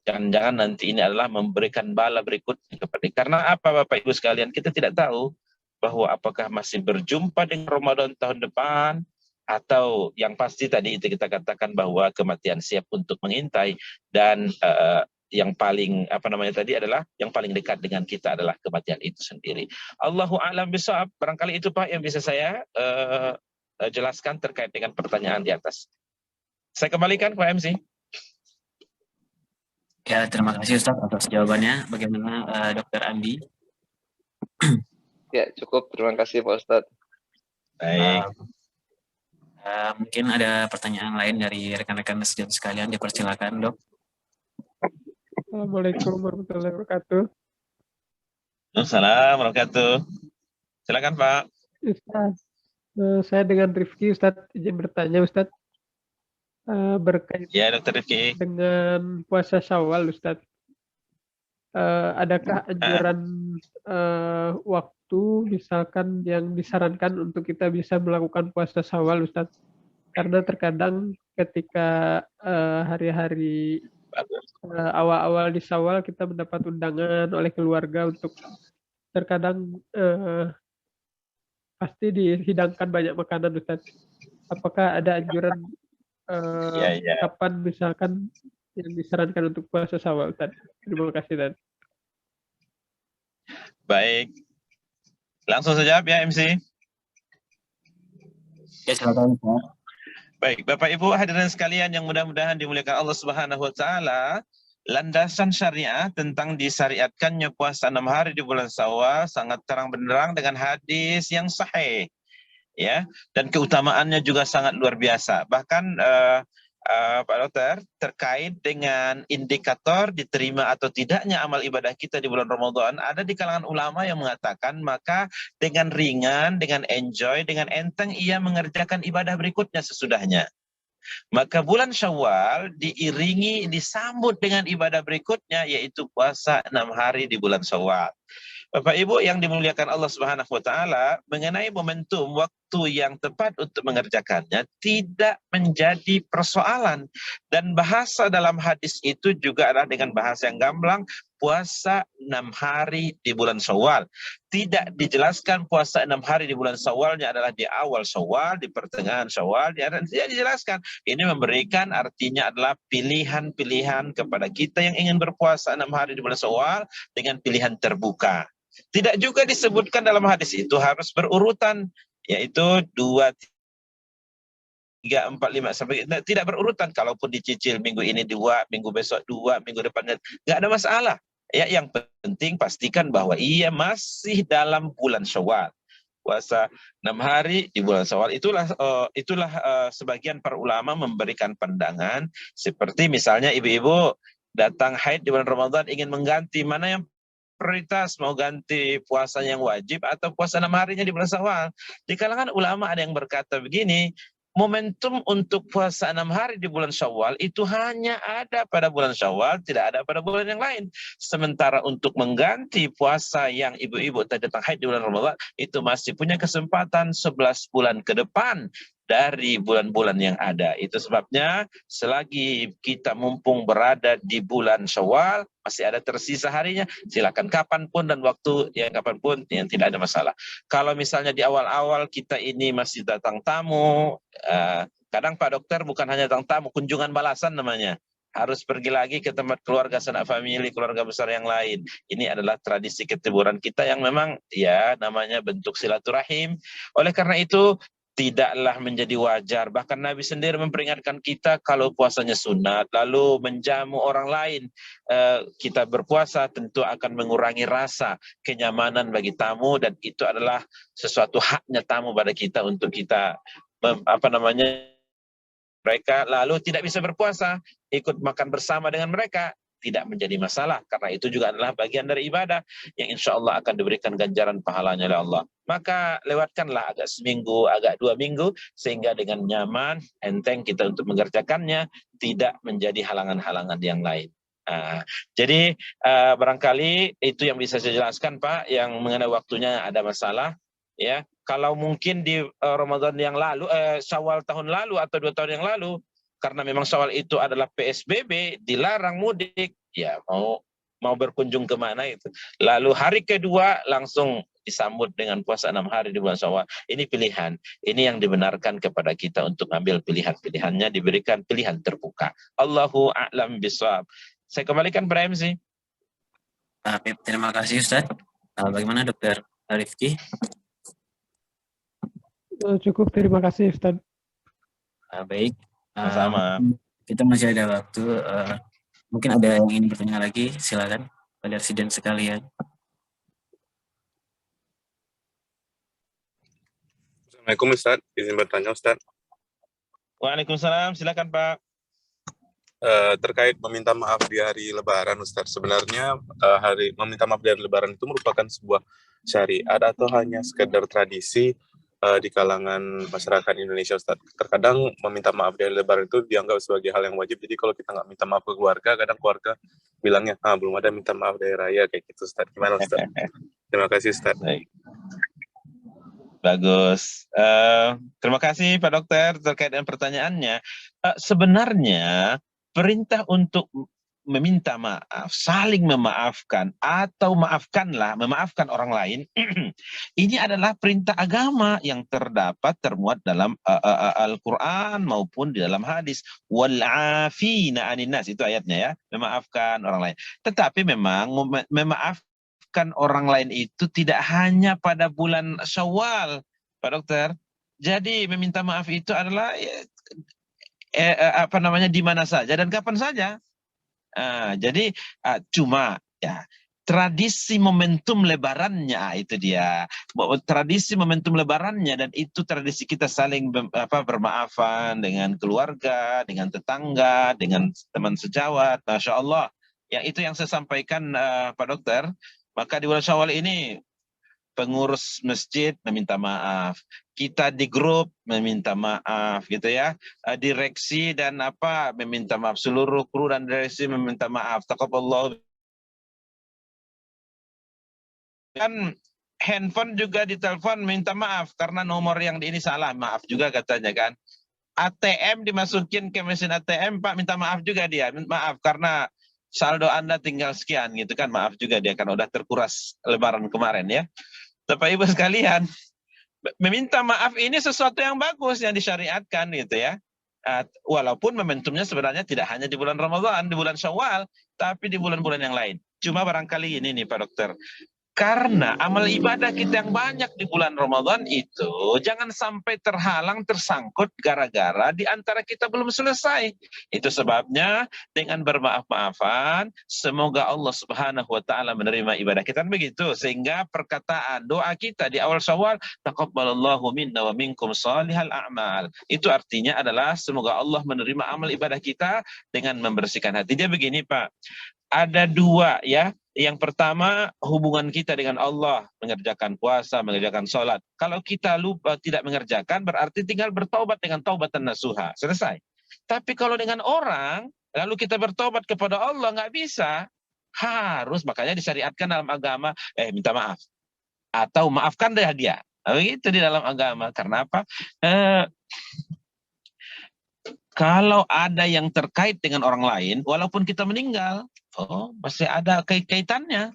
jangan-jangan nanti ini adalah memberikan bala berikutnya kepada. Karena apa Bapak Ibu sekalian, kita tidak tahu bahwa apakah masih berjumpa dengan Ramadan tahun depan, atau yang pasti tadi itu kita katakan bahwa kematian siap untuk mengintai, dan yang paling tadi adalah yang paling dekat dengan kita adalah kematian itu sendiri. Allahu a'lam bishawab. Barangkali itu Pak yang bisa saya jelaskan terkait dengan pertanyaan di atas. Saya kembalikan Pak MC. Ya, terima kasih Ustaz atas jawabannya. Bagaimana Dr. Andi? Ya, cukup. Terima kasih Pak Ustadz. Baik. Mungkin ada pertanyaan lain dari rekan-rekan sekalian, dipersilakan Dok. Assalamualaikum warahmatullahi wabarakatuh. Assalamualaikum warahmatullahi wabarakatuh. Silakan Pak. Ustaz, saya dengan Rifki, Ustaz izin bertanya Ustaz, berkaitan Ya Dr. Rifki. dengan puasa Syawal Ustaz. Adakah anjuran waktu misalkan yang disarankan untuk kita bisa melakukan puasa Syawal Ustaz? Karena terkadang ketika hari-hari awal-awal di Syawal kita mendapat undangan oleh keluarga untuk terkadang pasti dihidangkan banyak makanan Ustaz. Apakah ada anjuran kapan misalkan yang disarankan untuk puasa Syawal Ustaz? Terima kasih Ustaz. Baik. Langsung saja ya MC. Ya, silakan Pak. Baik, Bapak Ibu hadirin sekalian yang mudah-mudahan dimuliakan Allah Subhanahu wa taala, landasan syariah tentang disyariatkannya puasa 6 hari di bulan Syawal sangat terang benderang dengan hadis yang sahih. Ya, dan keutamaannya juga sangat luar biasa. Bahkan Pak Dokter, terkait dengan indikator diterima atau tidaknya amal ibadah kita di bulan Ramadan, ada di kalangan ulama yang mengatakan maka dengan ringan, dengan enjoy, dengan enteng ia mengerjakan ibadah berikutnya sesudahnya. Maka bulan Syawal diiringi, disambut dengan ibadah berikutnya, yaitu puasa 6 hari di bulan Syawal. Bapak Ibu yang dimuliakan Allah Subhanahu wa taala, mengenai momentum waktu yang tepat untuk mengerjakannya tidak menjadi persoalan, dan bahasa dalam hadis itu juga adalah dengan bahasa yang gamblang, puasa 6 hari di bulan Syawal. Tidak dijelaskan puasa 6 hari di bulan Syawalnya adalah di awal Syawal, di pertengahan Syawal, tidak dijelaskan. Ini memberikan artinya adalah pilihan-pilihan kepada kita yang ingin berpuasa 6 hari di bulan Syawal dengan pilihan terbuka. Tidak juga disebutkan dalam hadis itu harus berurutan, yaitu 2, 3, 4, 5 sampai tidak berurutan. Kalaupun dicicil minggu ini 2, minggu besok 2, minggu depannya nggak ada masalah. Ya, yang penting pastikan bahwa ia masih dalam bulan Syawal. Puasa 6 hari di bulan Syawal, itulah sebagian para ulama memberikan pandangan seperti misalnya ibu-ibu datang haid di bulan Ramadan ingin mengganti, mana yang prioritas, mau ganti puasa yang wajib atau puasa 6 harinya di bulan Syawal. Di kalangan ulama ada yang berkata begini, momentum untuk puasa 6 hari di bulan Syawal itu hanya ada pada bulan Syawal, tidak ada pada bulan yang lain. Sementara untuk mengganti puasa yang ibu-ibu tadi datang haid di bulan Ramadan, itu masih punya kesempatan 11 bulan ke depan dari bulan-bulan yang ada. Itu sebabnya selagi kita mumpung berada di bulan Syawal, masih ada tersisa harinya, silakan kapanpun dan waktu yang kapanpun, yang tidak ada masalah. Kalau misalnya di awal-awal kita ini masih datang tamu, kadang Pak Dokter bukan hanya datang tamu, kunjungan balasan namanya. Harus pergi lagi ke tempat keluarga, sanak famili, keluarga besar yang lain. Ini adalah tradisi ketuburan kita yang memang ya namanya bentuk silaturahim. Oleh karena itu, tidaklah menjadi wajar. Bahkan Nabi sendiri memperingatkan kita kalau puasanya sunat, lalu menjamu orang lain, kita berpuasa tentu akan mengurangi rasa kenyamanan bagi tamu, dan itu adalah sesuatu haknya tamu pada kita untuk kita mereka lalu tidak bisa berpuasa, ikut makan bersama dengan mereka, tidak menjadi masalah, karena itu juga adalah bagian dari ibadah yang insya Allah akan diberikan ganjaran pahalanya oleh Allah. Maka lewatkanlah agak seminggu, agak 2 minggu, sehingga dengan nyaman, enteng kita untuk mengerjakannya, tidak menjadi halangan-halangan yang lain. Jadi barangkali itu yang bisa saya jelaskan, Pak, yang mengenai waktunya ada masalah. Ya, kalau mungkin di Ramadan yang lalu, Syawal tahun lalu atau 2 tahun yang lalu, karena memang Syawal itu adalah PSBB, dilarang mudik, ya mau berkunjung kemana itu. Lalu hari kedua langsung disambut dengan puasa 6 hari di bulan Syawal. Ini pilihan, ini yang dibenarkan kepada kita untuk ambil pilihan-pilihannya, diberikan pilihan terbuka. Allahu a'lam bishawab. Saya kembalikan pada MC. Terima kasih Ustaz. Bagaimana Dokter Rifki? Cukup, terima kasih Ustaz. Baik. Sama. Kita masih ada waktu. Mungkin ada yang ingin bertanya lagi, silakan pada residen sekalian. Assalamualaikum Ustaz, izin bertanya Ustaz. Waalaikumsalam, silakan Pak. Terkait meminta maaf di hari Lebaran Ustaz, sebenarnya hari meminta maaf di hari Lebaran itu merupakan sebuah syariat atau hanya sekedar tradisi di kalangan masyarakat Indonesia Ustaz? Terkadang meminta maaf di hari Lebaran itu dianggap sebagai hal yang wajib, jadi kalau kita nggak minta maaf ke keluarga, kadang keluarga bilangnya, belum ada minta maaf dari raya, kayak gitu Ustaz. Gimana Ustaz? Terima kasih Ustaz. Baik. Bagus. Terima kasih Pak Dokter terkait dengan pertanyaannya. Sebenarnya perintah untuk meminta maaf, saling memaafkan, atau memaafkan orang lain, ini adalah perintah agama yang termuat dalam Al-Quran maupun di dalam hadis. Wal-afina anin nas, itu ayatnya ya, memaafkan orang lain. Tetapi memang memaafkan orang lain itu tidak hanya pada bulan Syawal, Pak Dokter. Jadi meminta maaf itu adalah di mana saja dan kapan saja. Jadi cuma ya tradisi momentum lebarannya itu dia. Tradisi momentum lebarannya, dan itu tradisi kita saling bermaafan dengan keluarga, dengan tetangga, dengan teman sejawat. Masya Allah. Ya, itu yang saya sampaikan Pak Dokter. Maka di bulan Syawal ini pengurus masjid meminta maaf, kita di grup meminta maaf, gitu ya, direksi dan meminta maaf, seluruh kru dan direksi meminta maaf. Taqabbalallahu. Dan handphone juga ditelepon minta maaf karena nomor yang ini salah, maaf juga katanya kan. ATM dimasukin ke mesin ATM, Pak, minta maaf juga dia, maaf karena saldo Anda tinggal sekian gitu kan, maaf juga dia kan udah terkuras lebaran kemarin ya. Bapak Ibu sekalian, meminta maaf ini sesuatu yang bagus yang disyariatkan gitu ya. Walaupun momentumnya sebenarnya tidak hanya di bulan Ramadan, di bulan Syawal, tapi di bulan-bulan yang lain. Cuma barangkali ini nih Pak Dokter, karena amal ibadah kita yang banyak di bulan Ramadan itu jangan sampai terhalang, tersangkut gara-gara di antara kita belum selesai. Itu sebabnya dengan bermaaf-maafan, semoga Allah Subhanahu wa taala menerima ibadah kita, begitu. Sehingga perkataan doa kita di awal Syawal, taqabbalallahu minna wa minkum shalihal a'mal. Itu artinya adalah semoga Allah menerima amal ibadah kita dengan membersihkan hati. Dia begini, Pak. Ada dua ya. Yang pertama, hubungan kita dengan Allah, mengerjakan puasa, mengerjakan sholat. Kalau kita lupa tidak mengerjakan, berarti tinggal bertobat dengan taubatan nasuha. Selesai. Tapi kalau dengan orang, lalu kita bertobat kepada Allah, nggak bisa. Harus, makanya disyariatkan dalam agama, minta maaf. Atau maafkan dia. Begitu di dalam agama. Karena apa? Kalau ada yang terkait dengan orang lain, walaupun kita meninggal, masih ada kaitannya.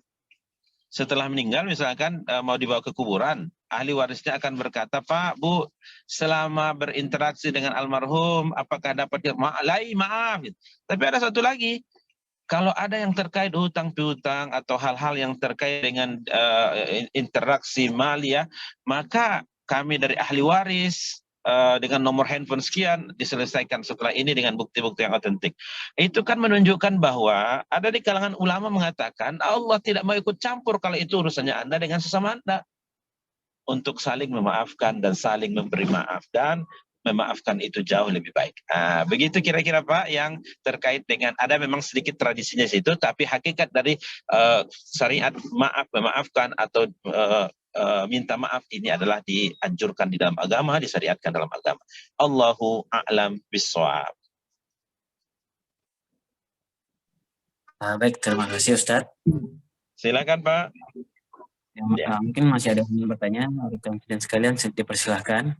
Setelah meninggal misalkan mau dibawa ke kuburan, ahli warisnya akan berkata, Pak, Bu, selama berinteraksi dengan almarhum, apakah dapat maaf? Tapi ada satu lagi, kalau ada yang terkait hutang piutang atau hal-hal yang terkait dengan interaksi malia, maka kami dari ahli waris dengan nomor handphone sekian, diselesaikan setelah ini dengan bukti-bukti yang otentik. Itu kan menunjukkan bahwa ada di kalangan ulama mengatakan Allah tidak mau ikut campur kalau itu urusannya Anda dengan sesama Anda. Untuk saling memaafkan dan saling memberi maaf, dan memaafkan itu jauh lebih baik. Begitu kira-kira Pak yang terkait dengan, ada memang sedikit tradisinya situ, tapi hakikat dari syariat memaafkan atau minta maaf ini adalah dianjurkan di dalam agama, disyariatkan dalam agama. Allahu a'lam bishawab. Baik, terima kasih Ustadz. Silakan Pak. Mungkin masih ada yang bertanya, rekan-rekan sekalian, dipersilahkan.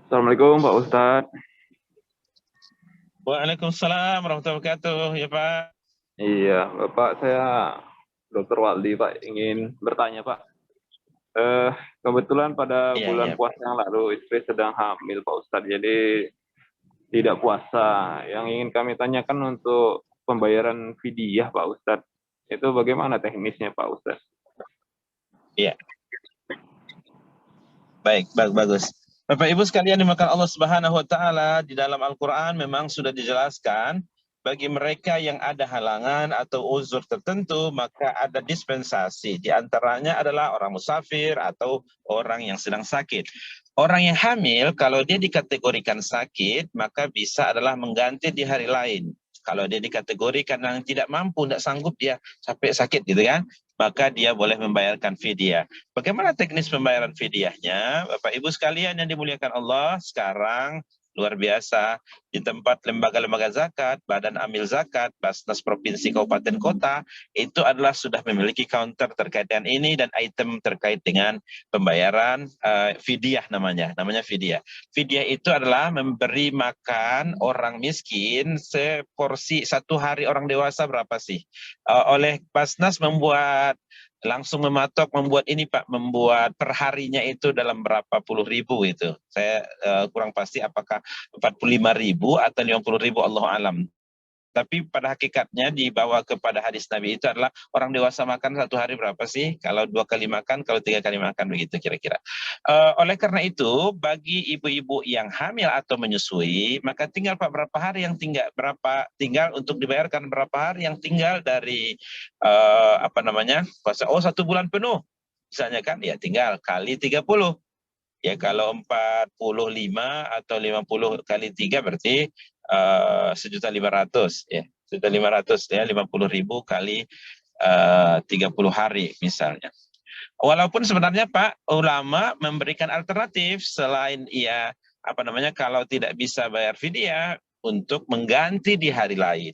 Assalamualaikum Pak Ustadz. Waalaikumsalam warahmatullahi wabarakatuh. Ya Pak. Iya, Bapak, saya Dr. Waldi Pak, ingin bertanya Pak. Kebetulan pada bulan puasa yang lalu istri sedang hamil Pak Ustadz, jadi tidak puasa. Yang ingin kami tanyakan untuk pembayaran fidyah Pak Ustadz, itu bagaimana teknisnya Pak Ustadz? Iya. Baik, bagus. Bapak Ibu sekalian dimakan Allah Subhanahu wa taala, di dalam Al-Qur'an memang sudah dijelaskan bagi mereka yang ada halangan atau uzur tertentu maka ada dispensasi. Di antaranya adalah orang musafir atau orang yang sedang sakit. Orang yang hamil kalau dia dikategorikan sakit maka bisa adalah mengganti di hari lain. Kalau dia dikategorikan yang tidak mampu, tidak sanggup, dia sampai sakit gitu kan, maka dia boleh membayarkan fidyah. Bagaimana teknis pembayaran fidyahnya? Bapak Ibu sekalian yang dimuliakan Allah, sekarang luar biasa di tempat lembaga-lembaga zakat, badan amil zakat, Basnas provinsi, kabupaten, kota, itu adalah sudah memiliki counter terkait dengan ini dan item terkait dengan pembayaran fidyah namanya fidyah. Fidyah itu adalah memberi makan orang miskin seporsi satu hari orang dewasa berapa sih? Oleh Basnas langsung membuat ini Pak, membuat perharinya itu dalam berapa puluh ribu itu. Saya kurang pasti apakah 45.000 atau 50.000, Allah alam. Tapi pada hakikatnya dibawa kepada hadis Nabi itu adalah orang dewasa makan satu hari berapa sih? Kalau 2 kali makan, kalau 3 kali makan, begitu kira-kira. Oleh karena itu, bagi ibu-ibu yang hamil atau menyusui, maka tinggal Pak berapa hari yang tinggal untuk dibayarkan, berapa hari yang tinggal dari puasa. 1 bulan penuh. Misalnya kan, ya tinggal kali 30. Ya kalau 45 atau 50 kali 3 berarti 1.500.000 ya. 1.500.000 ya, 50.000 kali 30 hari misalnya. Walaupun sebenarnya Pak ulama memberikan alternatif selain kalau tidak bisa bayar fidyah untuk mengganti di hari lain.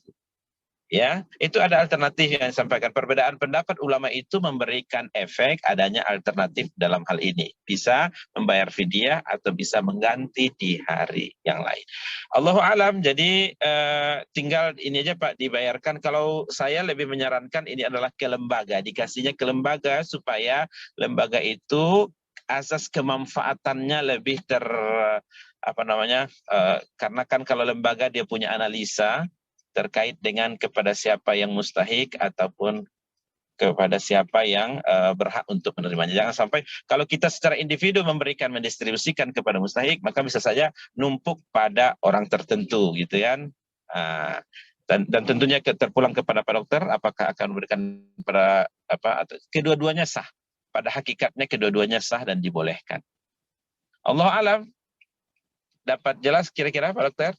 Ya, itu ada alternatif yang disampaikan. Perbedaan pendapat ulama itu memberikan efek adanya alternatif dalam hal ini. Bisa membayar fidyah atau bisa mengganti di hari yang lain. Allahu alam, jadi tinggal ini aja Pak dibayarkan. Kalau saya lebih menyarankan ini adalah ke lembaga, dikasihnya ke lembaga supaya lembaga itu asas kemanfaatannya lebih karena kan kalau lembaga dia punya analisa terkait dengan kepada siapa yang mustahik ataupun kepada siapa yang berhak untuk menerimanya. Jangan sampai kalau kita secara individu mendistribusikan kepada mustahik, maka bisa saja numpuk pada orang tertentu gitu kan. Dan tentunya terpulang kepada Pak Dokter, apakah akan memberikan pada kedua-duanya sah. Pada hakikatnya kedua-duanya sah dan dibolehkan. Allah alam. Dapat jelas kira-kira Pak Dokter?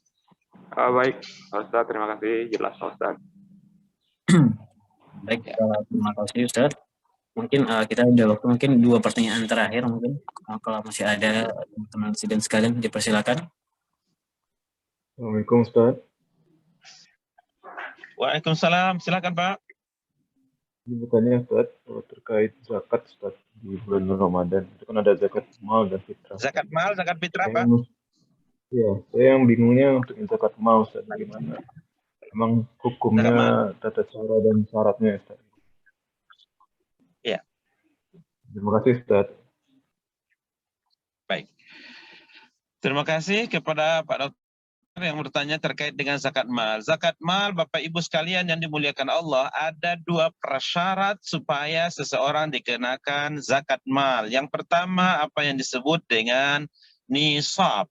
Baik, Ustaz, terima kasih. Jelas, Ustaz. Baik, terima kasih Ustaz. Mungkin kita ada waktu mungkin 2 pertanyaan terakhir mungkin. Kalau masih ada teman-teman sidang sekalian, dipersilakan. Assalamualaikum Ustaz. Waalaikumsalam, silakan Pak. Ini bukannya Ustaz, terkait zakat Ustaz di bulan Ramadan. Itu kan ada zakat mal dan fitrah. Zakat mal, zakat fitrah Pak? Iya, saya yang bingungnya untuk zakat mal Ustaz, bagaimana? Emang hukumnya, tata cara dan syaratnya Ustaz? Iya. Terima kasih Ustaz. Baik. Terima kasih kepada Pak Dokter yang bertanya terkait dengan zakat mal. Zakat mal, Bapak Ibu sekalian yang dimuliakan Allah, ada 2 prasyarat supaya seseorang dikenakan zakat mal. Yang pertama, apa yang disebut dengan nisab.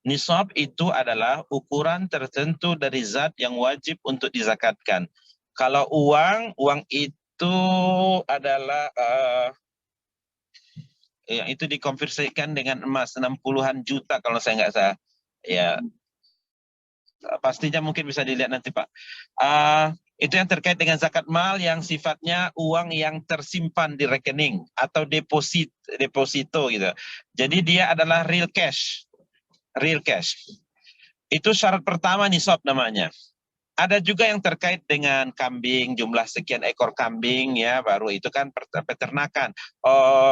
Nisab itu adalah ukuran tertentu dari zat yang wajib untuk dizakatkan. Kalau uang itu adalah yang itu dikonversikan dengan emas 60-an juta kalau saya nggak salah. Ya, pastinya mungkin bisa dilihat nanti Pak. Itu yang terkait dengan zakat mal yang sifatnya uang yang tersimpan di rekening atau deposito gitu. Jadi dia adalah real cash. Real cash. Itu syarat pertama nisab namanya. Ada juga yang terkait dengan kambing, jumlah sekian ekor kambing ya, baru itu kan peternakan.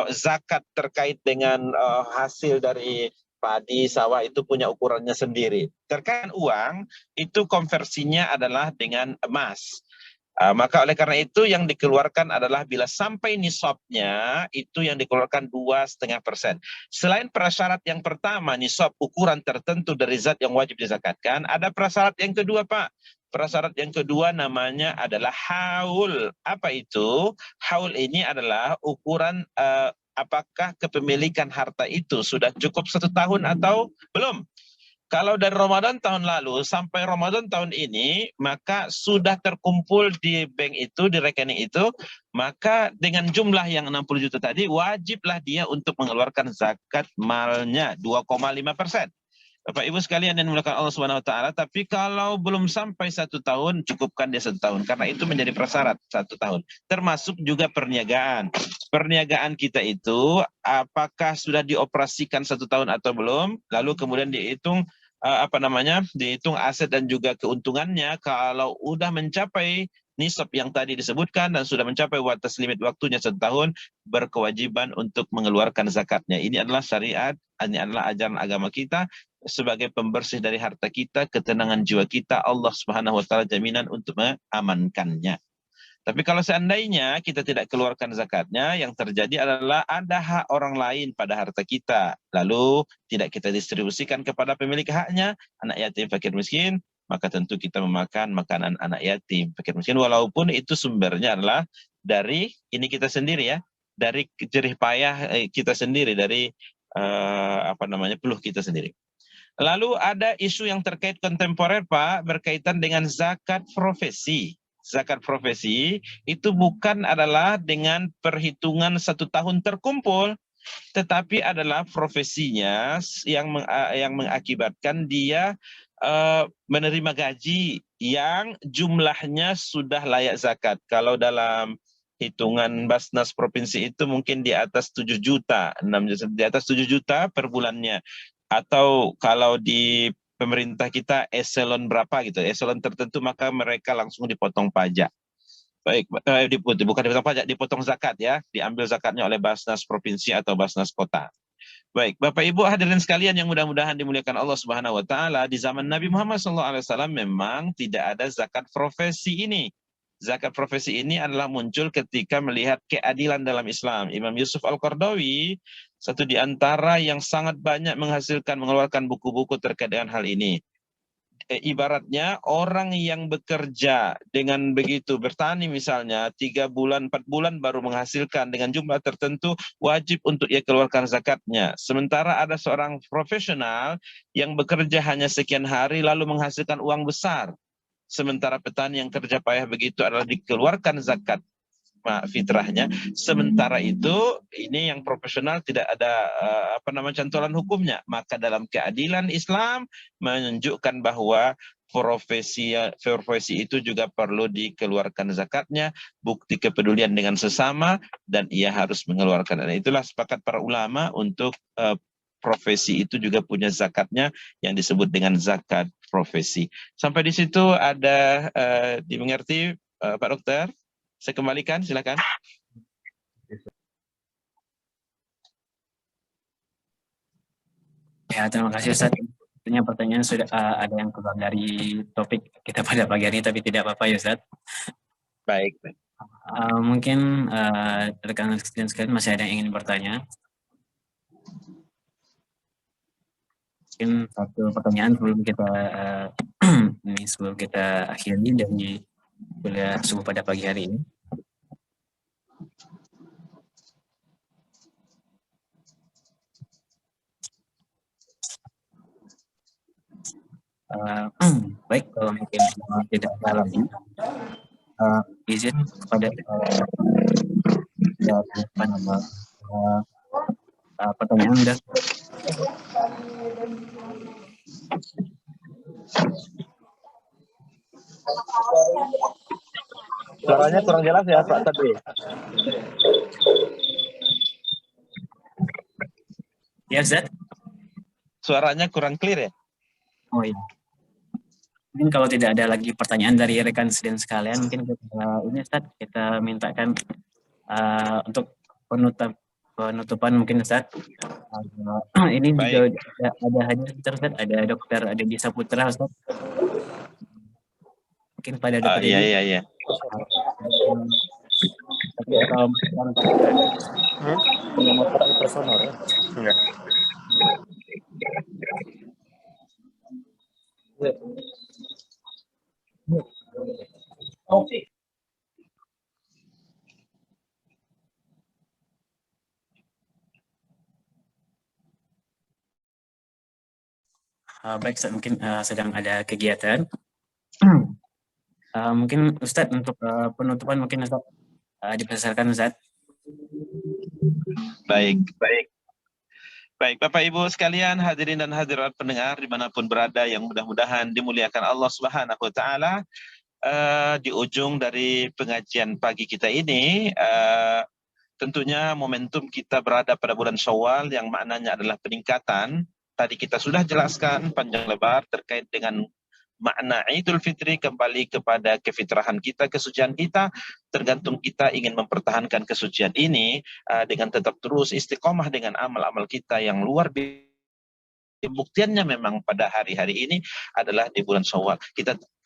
Zakat terkait dengan hasil dari padi, sawah itu punya ukurannya sendiri. Terkait uang, itu konversinya adalah dengan emas. Maka oleh karena itu yang dikeluarkan adalah bila sampai nisabnya itu yang dikeluarkan 2,5%. Selain prasyarat yang pertama nisab ukuran tertentu dari zat yang wajib dizakatkan, ada prasyarat yang kedua Pak. Prasyarat yang kedua namanya adalah haul. Apa itu? Haul ini adalah ukuran apakah kepemilikan harta itu sudah cukup 1 tahun atau belum. Kalau dari Ramadan tahun lalu sampai Ramadan tahun ini, maka sudah terkumpul di bank itu, di rekening itu, maka dengan jumlah yang 60 juta tadi, wajiblah dia untuk mengeluarkan zakat malnya 2,5%. Bapak Ibu sekalian yang dimuliakan Allah Subhanahu wa taala, tapi kalau belum sampai 1 tahun, cukupkan dia 1 tahun karena itu menjadi prasyarat 1 tahun. Termasuk juga perniagaan. Perniagaan kita itu apakah sudah dioperasikan 1 tahun atau belum, lalu kemudian dihitung dihitung aset dan juga keuntungannya. Kalau udah mencapai nisab yang tadi disebutkan dan sudah mencapai batas limit waktunya 1 tahun, berkewajiban untuk mengeluarkan zakatnya. Ini adalah syariat, ini adalah ajaran agama kita sebagai pembersih dari harta kita, ketenangan jiwa kita. Allah Subhanahu wa taala jaminan untuk mengamankannya. Tapi kalau seandainya kita tidak keluarkan zakatnya, yang terjadi adalah ada hak orang lain pada harta kita. Lalu tidak kita distribusikan kepada pemilik haknya, anak yatim, fakir miskin, maka tentu kita memakan makanan anak yatim, fakir miskin, walaupun itu sumbernya adalah dari ini kita sendiri ya, dari jerih payah kita sendiri, dari peluh kita sendiri. Lalu ada isu yang terkait kontemporer Pak, berkaitan dengan zakat profesi. Zakat profesi itu bukan adalah dengan perhitungan 1 tahun terkumpul, tetapi adalah profesinya yang mengakibatkan dia menerima gaji yang jumlahnya sudah layak zakat. Kalau dalam hitungan Basnas provinsi itu mungkin di atas 7 juta, di atas 7 juta per bulannya. Atau kalau di pemerintah kita eselon berapa gitu, eselon tertentu, maka mereka langsung dipotong pajak. Baik, bukan dipotong pajak, dipotong zakat ya, diambil zakatnya oleh Basnas provinsi atau Basnas kota. Baik, Bapak Ibu hadirin sekalian yang mudah-mudahan dimuliakan Allah Subhanahu wa taala, di zaman Nabi Muhammad SAW memang tidak ada zakat profesi ini. Zakat profesi ini adalah muncul ketika melihat keadilan dalam Islam. Imam Yusuf Al-Qardawi, satu di antara yang sangat banyak mengeluarkan buku-buku terkait dengan hal ini. Ibaratnya orang yang bekerja dengan begitu, bertani misalnya 3 bulan, 4 bulan baru menghasilkan dengan jumlah tertentu, wajib untuk ia keluarkan zakatnya. Sementara ada seorang profesional yang bekerja hanya sekian hari lalu menghasilkan uang besar. Sementara petani yang kerja payah begitu adalah dikeluarkan zakat fitrahnya. Sementara itu ini yang profesional tidak ada cantolan hukumnya. Maka dalam keadilan Islam menunjukkan bahwa profesi itu juga perlu dikeluarkan zakatnya, bukti kepedulian dengan sesama, dan ia harus mengeluarkan. Dan itulah sepakat para ulama untuk profesi itu juga punya zakatnya yang disebut dengan zakat profesi. Sampai di situ ada dimengerti Pak Dokter? Saya kembalikan, silakan. Ya, terima kasih Ustaz. Tentunya pertanyaan sudah ada yang keluar dari topik kita pada pagi hari ini, tapi tidak apa-apa ya Ustaz. Baik. Mungkin rekan sekalian masih ada yang ingin bertanya. Mungkin satu pertanyaan sebelum kita akhiri dari kuliah subuh pada pagi hari ini. Baik, kalau mungkin tidak ada lagi, izin kepada pertanyaan dan Suaranya kurang jelas ya Pak Tadri. ya Ustaz. Suaranya kurang clear ya. Oh iya. Mungkin kalau tidak ada lagi pertanyaan dari rekan student sekalian, mungkin ini Ustaz, kita mintakan untuk penutupan mungkin Ustaz. Ini juga ada hadir Ustaz, ada Dr. Adedi Saputra Ustaz. Mungkin pada Dr. Adedi. Iya. Kalau motor personal ya. Enggak. Oke. Baik, mungkin sedang ada kegiatan. Mungkin Ustadz untuk penutupan mungkin Ustadz dipersilakan Ustadz. Baik. Baik, Bapak Ibu sekalian, hadirin dan hadirat pendengar dimanapun berada yang mudah-mudahan dimuliakan Allah Subhanahu Wa Taala. Di ujung dari pengajian pagi kita ini, tentunya momentum kita berada pada bulan Syawal yang maknanya adalah peningkatan. Tadi kita sudah jelaskan panjang lebar terkait dengan makna Idul Fitri, kembali kepada kefitrahan kita, kesucian kita. Tergantung kita ingin mempertahankan kesucian ini dengan tetap terus istiqomah dengan amal-amal kita yang luar biasa. Buktiannya memang pada hari-hari ini adalah di bulan Syawal.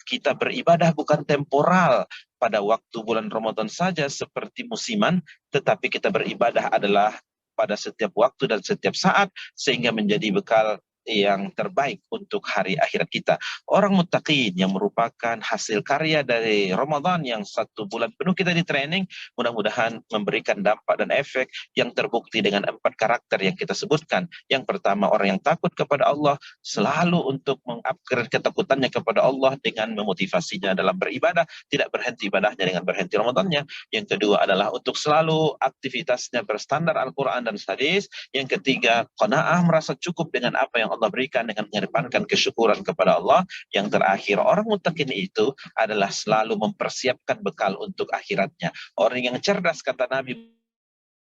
Kita beribadah bukan temporal pada waktu bulan Ramadan saja seperti musiman, tetapi kita beribadah adalah pada setiap waktu dan setiap saat, sehingga menjadi bekal yang terbaik untuk hari akhirat kita. Orang muttaqin yang merupakan hasil karya dari Ramadan yang 1 bulan penuh kita di training, mudah-mudahan memberikan dampak dan efek yang terbukti dengan 4 karakter yang kita sebutkan. Yang pertama, orang yang takut kepada Allah, selalu untuk mengupgrade ketakutannya kepada Allah dengan memotivasinya dalam beribadah, tidak berhenti ibadahnya dengan berhenti Ramadannya. Yang kedua adalah untuk selalu aktivitasnya berstandar Al-Quran dan hadis. Yang ketiga, qanaah, merasa cukup dengan apa yang Allah berikan dengan mengedepankan kesyukuran kepada Allah. Yang terakhir, orang muttaqin itu adalah selalu mempersiapkan bekal untuk akhiratnya. Orang yang cerdas, kata Nabi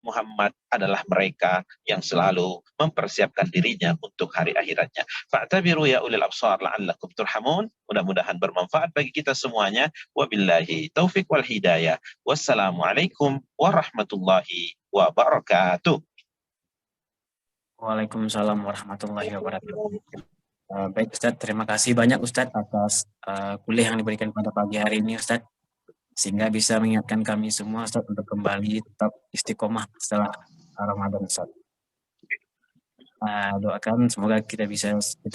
Muhammad, adalah mereka yang selalu mempersiapkan dirinya untuk hari akhiratnya. Fa'tabiru ya ulil absar la'allakum turhamun. Mudah-mudahan bermanfaat bagi kita semuanya. Wabillahi taufik wal hidayah. Wassalamualaikum warahmatullahi wabarakatuh. Waalaikumsalam warahmatullahi wabarakatuh. Baik Ustadz, terima kasih banyak Ustadz atas kuliah yang diberikan pada pagi hari ini Ustadz, sehingga bisa mengingatkan kami semua Ustadz untuk kembali tetap istiqomah setelah Ramadan Ustadz. Doakan semoga kita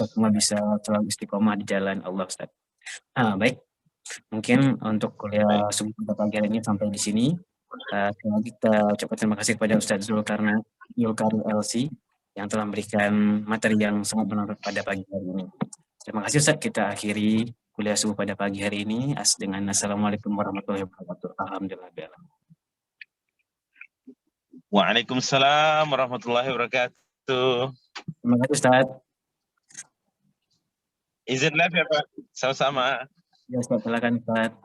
semua bisa selalu istiqomah di jalan Allah Ustadz. Baik, mungkin untuk kuliah subuh pada pagi hari ini sampai di sini. Kita ucapkan terima kasih kepada Ustadz Zulkarnain LC yang telah memberikan materi yang sangat bermanfaat pada pagi hari ini. Terima kasih Ustaz, kita akhiri kuliah subuh pada pagi hari ini dengan Assalamualaikum warahmatullahi wabarakatuh. Alhamdulillah. Waalaikumsalam warahmatullahi wabarakatuh. Terima kasih Ustaz. Izin live ya Pak, sama-sama. Ya Ustaz, silakan Ustaz.